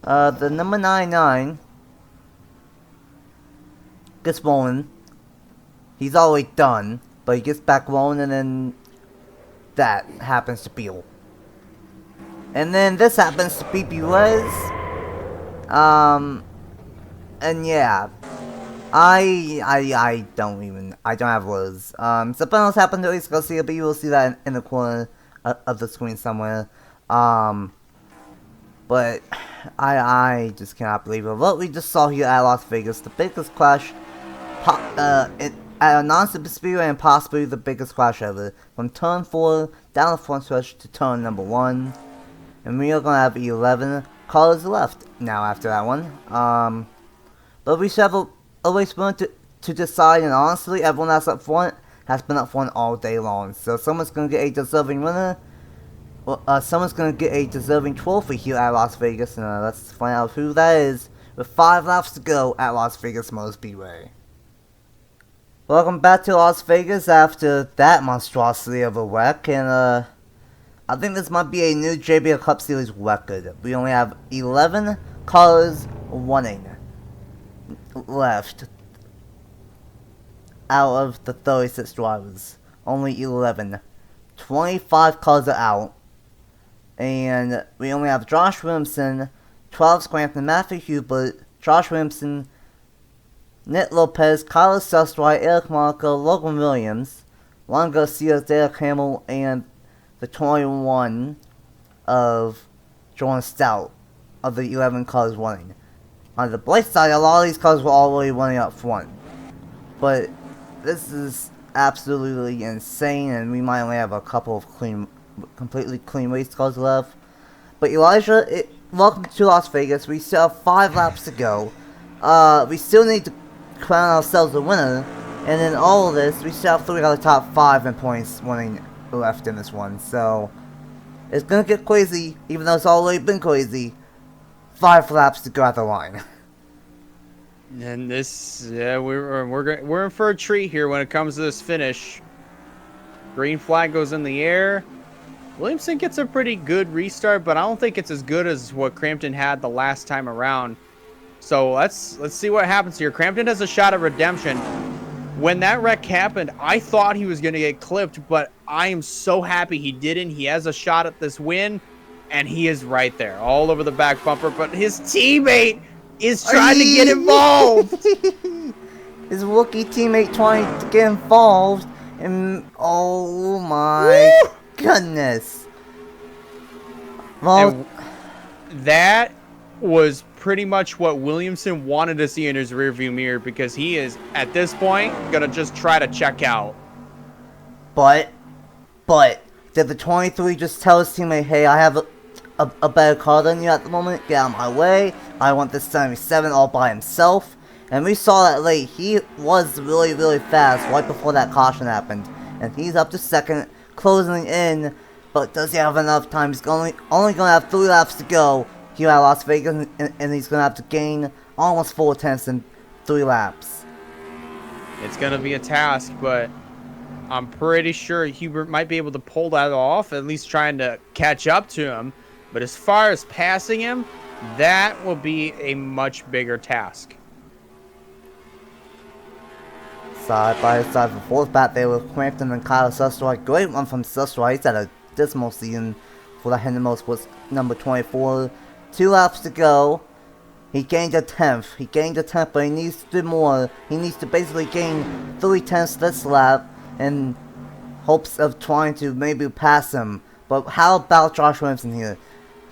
The number 99 gets rolling. He's already done, but he gets back rolling, and then that happens to Beal. And then this happens to BP Rez. And yeah, I don't have words. Something else happened to Ace Garcia, but you will see that in the corner of the screen somewhere. But I just cannot believe it. What we just saw here at Las Vegas, the biggest crash at a non-super speedway, and possibly the biggest crash ever. From turn 4 down the front stretch to turn number 1. And we are going to have 11 cars left now after that one. But we should have a race winner to decide, and honestly, everyone that's up front has been up front all day long. So someone's going to get a deserving winner. Someone's going to get a deserving trophy here at Las Vegas, and let's find out who that is with 5 laps to go at Las Vegas Motor Speedway. Welcome back to Las Vegas after that monstrosity of a wreck, and I think this might be a new JBL Cup Series record. We only have 11 cars running left out of the 36 drivers. Only 11. 25 cars are out. And we only have Josh Williamson, 12 Scranton, Matthew Hubert, Josh Williamson, Nick Lopez, Carlos Sestry, Eric Monaco, Logan Williams, Juan Garcia, Derek Hamill, and the 21 of Jordan Stout of the 11 cars running. On the Blake side, a lot of these cars were already running up front. But this is absolutely insane, and we might only have a couple of completely clean race cars left. But Elijah, welcome to Las Vegas. We still have 5 laps to go. We still need to crown ourselves a winner, and in all of this, we still have 3 out of the top 5 in points running left in this one. So it's gonna get crazy, even though it's already been crazy. 5 laps to go at the line.
And this, yeah, we're in for a treat here when it comes to this finish. Green flag goes in the air. Williamson gets a pretty good restart, but I don't think it's as good as what Crampton had the last time around. So let's see what happens here. Crampton has a shot at redemption. When that wreck happened, I thought he was going to get clipped, but I am so happy he didn't. He has a shot at this win, and he is right there, all over the back bumper. But his teammate is trying to get involved.
His rookie teammate trying to get involved, and oh my goodness. Well,
And that was pretty much what Williamson wanted to see in his rearview mirror, because he is, at this point, going to just try to check out.
but, did the 23 just tell his teammate, hey, I have a better car than you at the moment, get out of my way, I want this 77 all by himself? And we saw that late, he was really, really fast right before that caution happened. And he's up to second, closing in, but does he have enough time? He's only going to have 3 laps to go here at Las Vegas, and he's going to have to gain almost 4 tenths in 3 laps.
It's going to be a task, but I'm pretty sure Hubert might be able to pull that off, at least trying to catch up to him. But as far as passing him, that will be a much bigger task.
Side by side for fourth back there with Crampton and Kyle Susterwhite. Great one from Susterwhite. He's had a dismal season for the Hendemos was number 24. 2 laps to go. He gained a 10th. But he needs to do more. He needs to basically gain 3 tenths this lap in hopes of trying to maybe pass him. But how about Josh Williamson here?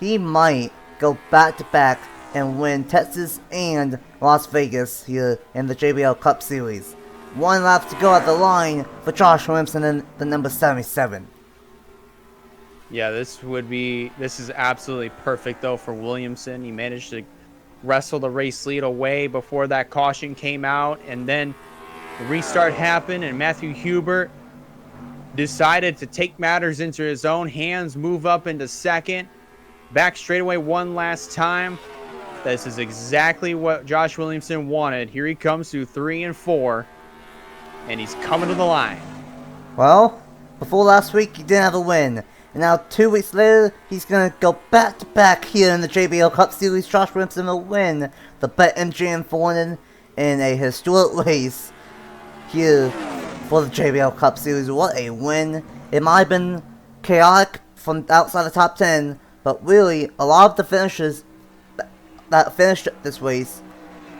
He might go back to back and win Texas and Las Vegas here in the JBL Cup Series. 1 lap to go at the line for Josh Williamson in the number 77.
Yeah, this is absolutely perfect, though, for Williamson. He managed to wrestle the race lead away before that caution came out, and then the restart happened, and Matthew Hubert decided to take matters into his own hands, move up into second, back straightaway one last time. This is exactly what Josh Williamson wanted. Here he comes through 3 and 4. And he's coming to the line.
Well, before last week, he didn't have a win. And now 2 weeks later, he's going to go back to back here in the JBL Cup Series. Josh Williamson will win the Bet MGM 4 in a historic race here for the JBL Cup Series. What a win. It might have been chaotic from outside the top 10, but really, a lot of the finishers that finished this race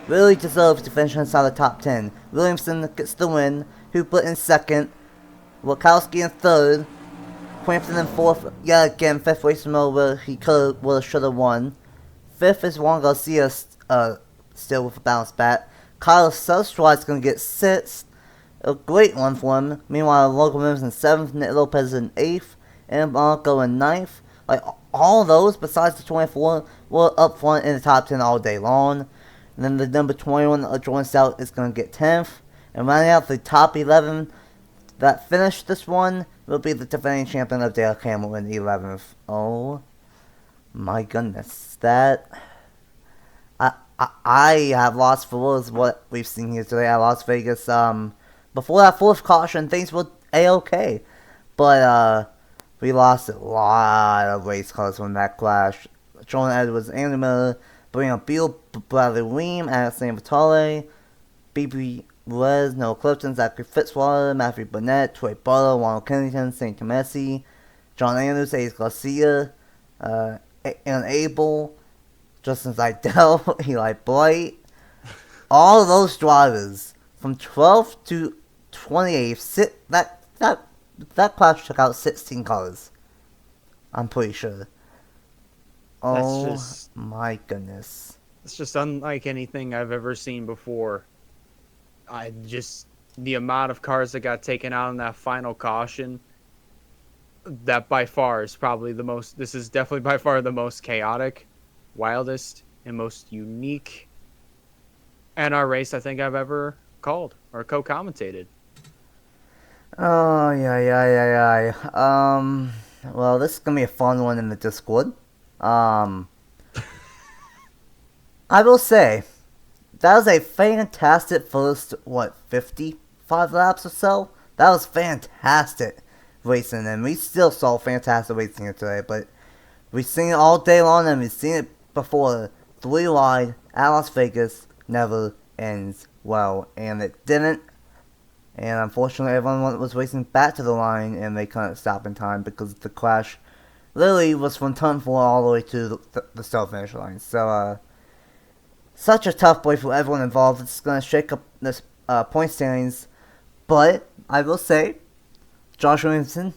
really deserves to finish inside the top 10. Williamson gets the win, Hubert in second, Wachowski in third, Crampton in fourth, yet again, 5th race in a row where he would should have won. 5th is Juan Garcia, still with a bounce back. Kyle Susterwhite's going to get 6th, a great one for him. Meanwhile, Logan Williams in 7th, Nick Lopez in 8th, and Blanco in 9th. Like, all those, besides the 24, were up front in the top 10 all day long. And then the number 21, Jordan Stout, is going to get 10th. And rounding out the top 11 that finished this one will be the defending champion of Dale Campbell in 11th. Oh my goodness. That... I have lost for words what we've seen here today at Las Vegas. Before that 4th caution, things were A-okay. But, we lost a lot of race cars from that clash. Jordan Edwards, Andy Miller, Brian Beal, Bradley Weem, Alexander Vitale, B.B. Ruiz, Noah Clifton, Zachary Fitzwater, Matthew Burnett, Troy Butler, Ronald Kennington, St. Tomasi, John Andrews, Ace Garcia, Aaron Abel, Justin Zidell, Eli Blight. All of those drivers from 12th to 28th, that clash took out 16 cars. I'm pretty sure. Oh my goodness.
It's just unlike anything I've ever seen before. The amount of cars that got taken out in that final caution, that by far is probably this is definitely by far the most chaotic, wildest, and most unique NR race I think I've ever called or co-commentated.
Oh, yeah. Well, this is gonna be a fun one in the Discord. I will say, that was a fantastic first, 55 laps or so? That was fantastic. racing, and we still saw fantastic racing here today, but we've seen it all day long, and we've seen it before. 3 wide at Las Vegas never ends well, and it didn't. And unfortunately, everyone was racing back to the line, and they couldn't stop in time because the crash literally was from turn 4 all the way to the start finish line. So, such a tough break for everyone involved. It's going to shake up this point standings. But I will say, Josh Williamson,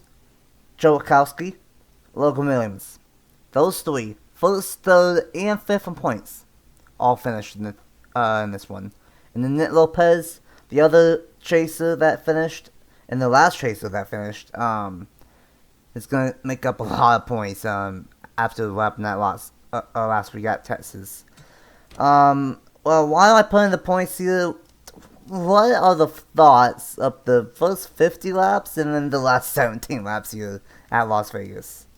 Joe Wachowski, Logan Williams, those 3, first, third, and 5th in points, all finished in this one. And then Nick Lopez, the other chaser that finished, and the last chaser that finished, is going to make up a lot of points after wrapping that last week at Texas. Well, while I put in the points here, what are the thoughts of the first 50 laps and then the last 17 laps here at Las Vegas?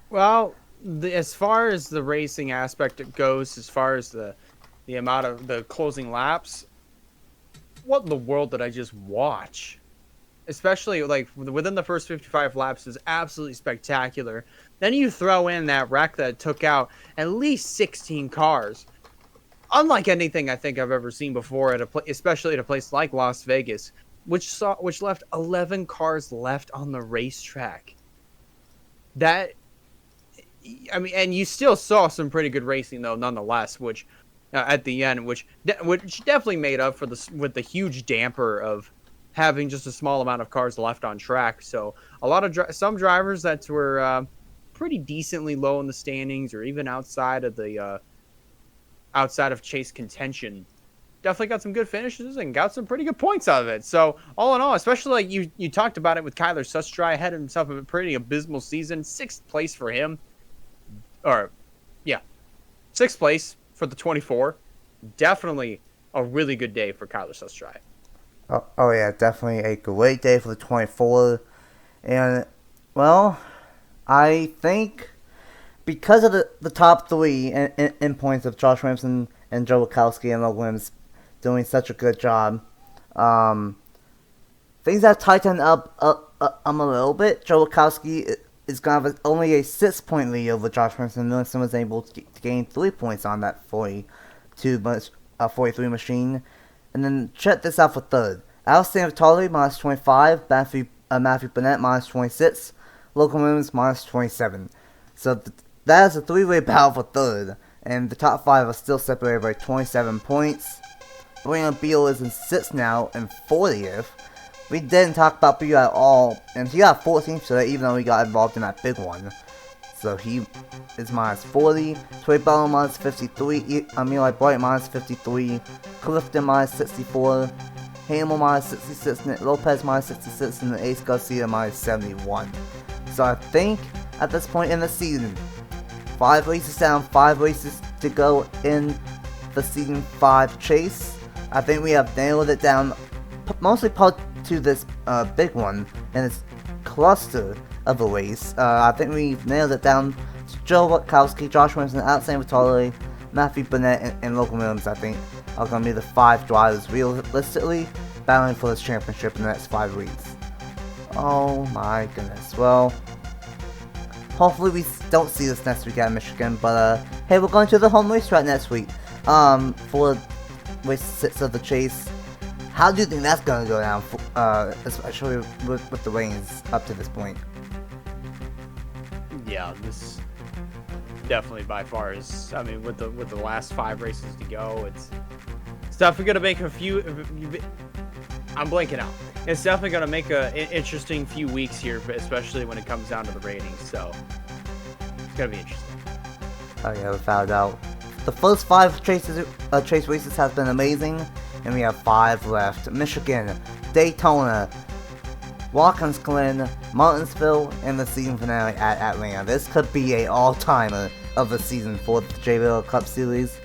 Well, as far as the racing aspect goes, as far as the amount of the closing laps, what in the world did I just watch? Especially like within the first 55 laps is absolutely spectacular. Then you throw in that wreck that took out at least 16 cars. Unlike anything I think I've ever seen before especially at a place like Las Vegas, which left 11 cars left on the racetrack. And you still saw some pretty good racing though, nonetheless, which at the end, which definitely made up for with the huge damper of having just a small amount of cars left on track. So a lot of some drivers that were pretty decently low in the standings, or even outside of chase contention, definitely got some good finishes and got some pretty good points out of it. So all in all, especially like you talked about it with Kyler Sustry, had himself a pretty abysmal season. 6th place for him, 6th place for the 24. Definitely a really good day for Kyler Sustry.
Oh yeah, definitely a great day for the 24. And, well, I think because of the top 3 in points of Josh Williamson and Joe Wachowski and Logan Williams doing such a good job, things have tightened up a little bit. Joe Wachowski is going to have only a 6-point lead over Josh Williamson. Williamson was able to gain 3 points on that 43 machine. And then check this out for third. Alexander Vitale, minus 25. Matthew Bennett, minus 26. Logan Williams, minus 27. So that is a 3-way battle for third. And the top 5 are still separated by 27 points. Brandon Beal is in 6th now and 40th. We didn't talk about Beal at all. And he got 14th today, even though he got involved in that big one. So he is minus 40. Trey Bell minus 53. Eli Bright minus 53. Clifton minus 64. Hamill minus 66. Nick Lopez minus 66. And Ace Garcia minus 71. So I think at this point in the season, 5 races down, 5 races to go in the season 5 chase. I think we have nailed it down, mostly to this big one and this cluster of a race. I think we've nailed it down to Joe Wachowski, Josh Williamson, Alexander Vitale, Matthew Bennett, and Logan Williams. I think are going to be the 5 drivers realistically battling for this championship in the next 5 weeks. Oh my goodness. Well, hopefully we don't see this next week at Michigan, but hey, we're going to the home racetrack next week for race 6 of the chase. How do you think that's going to go down, especially with the rains up to this point?
Yeah, this definitely by far is, I mean, with the last 5 races to go, it's definitely going to make a few, I'm blanking out. It's definitely going to make an interesting few weeks here, especially when it comes down to the ratings, so it's going to be interesting.
Oh yeah, without a doubt. The first 5 chase races have been amazing, and we have 5 left. Michigan, Daytona, Watkins Glen, Martinsville, and the season finale at Atlanta. This could be a all-timer of the season for the JBL Cup Series.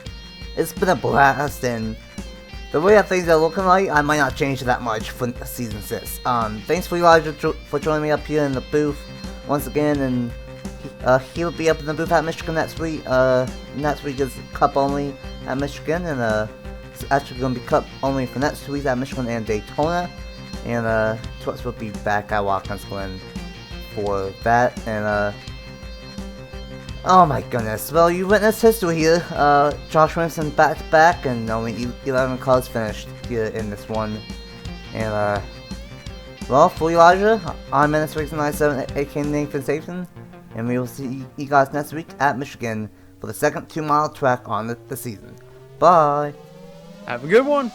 It's been a blast, and the way that things are looking like, I might not change that much for season 6. Thanks for Elijah for joining me up here in the booth once again, and he'll be up in the booth at Michigan next week. Next week is Cup only at Michigan, and it's actually going to be Cup only for next 2 weeks at Michigan and Daytona. And Twix will be back at Watkins Glen for that. And oh my goodness. Well, you witnessed history here. Josh Williamson back to back, and only 11 cars finished here in this one. And well, for Elijah, I'm NR2003, aka Nathan Stapleton, and we will see you guys next week at Michigan for the second 2-mile track on the season. Bye!
Have a good one!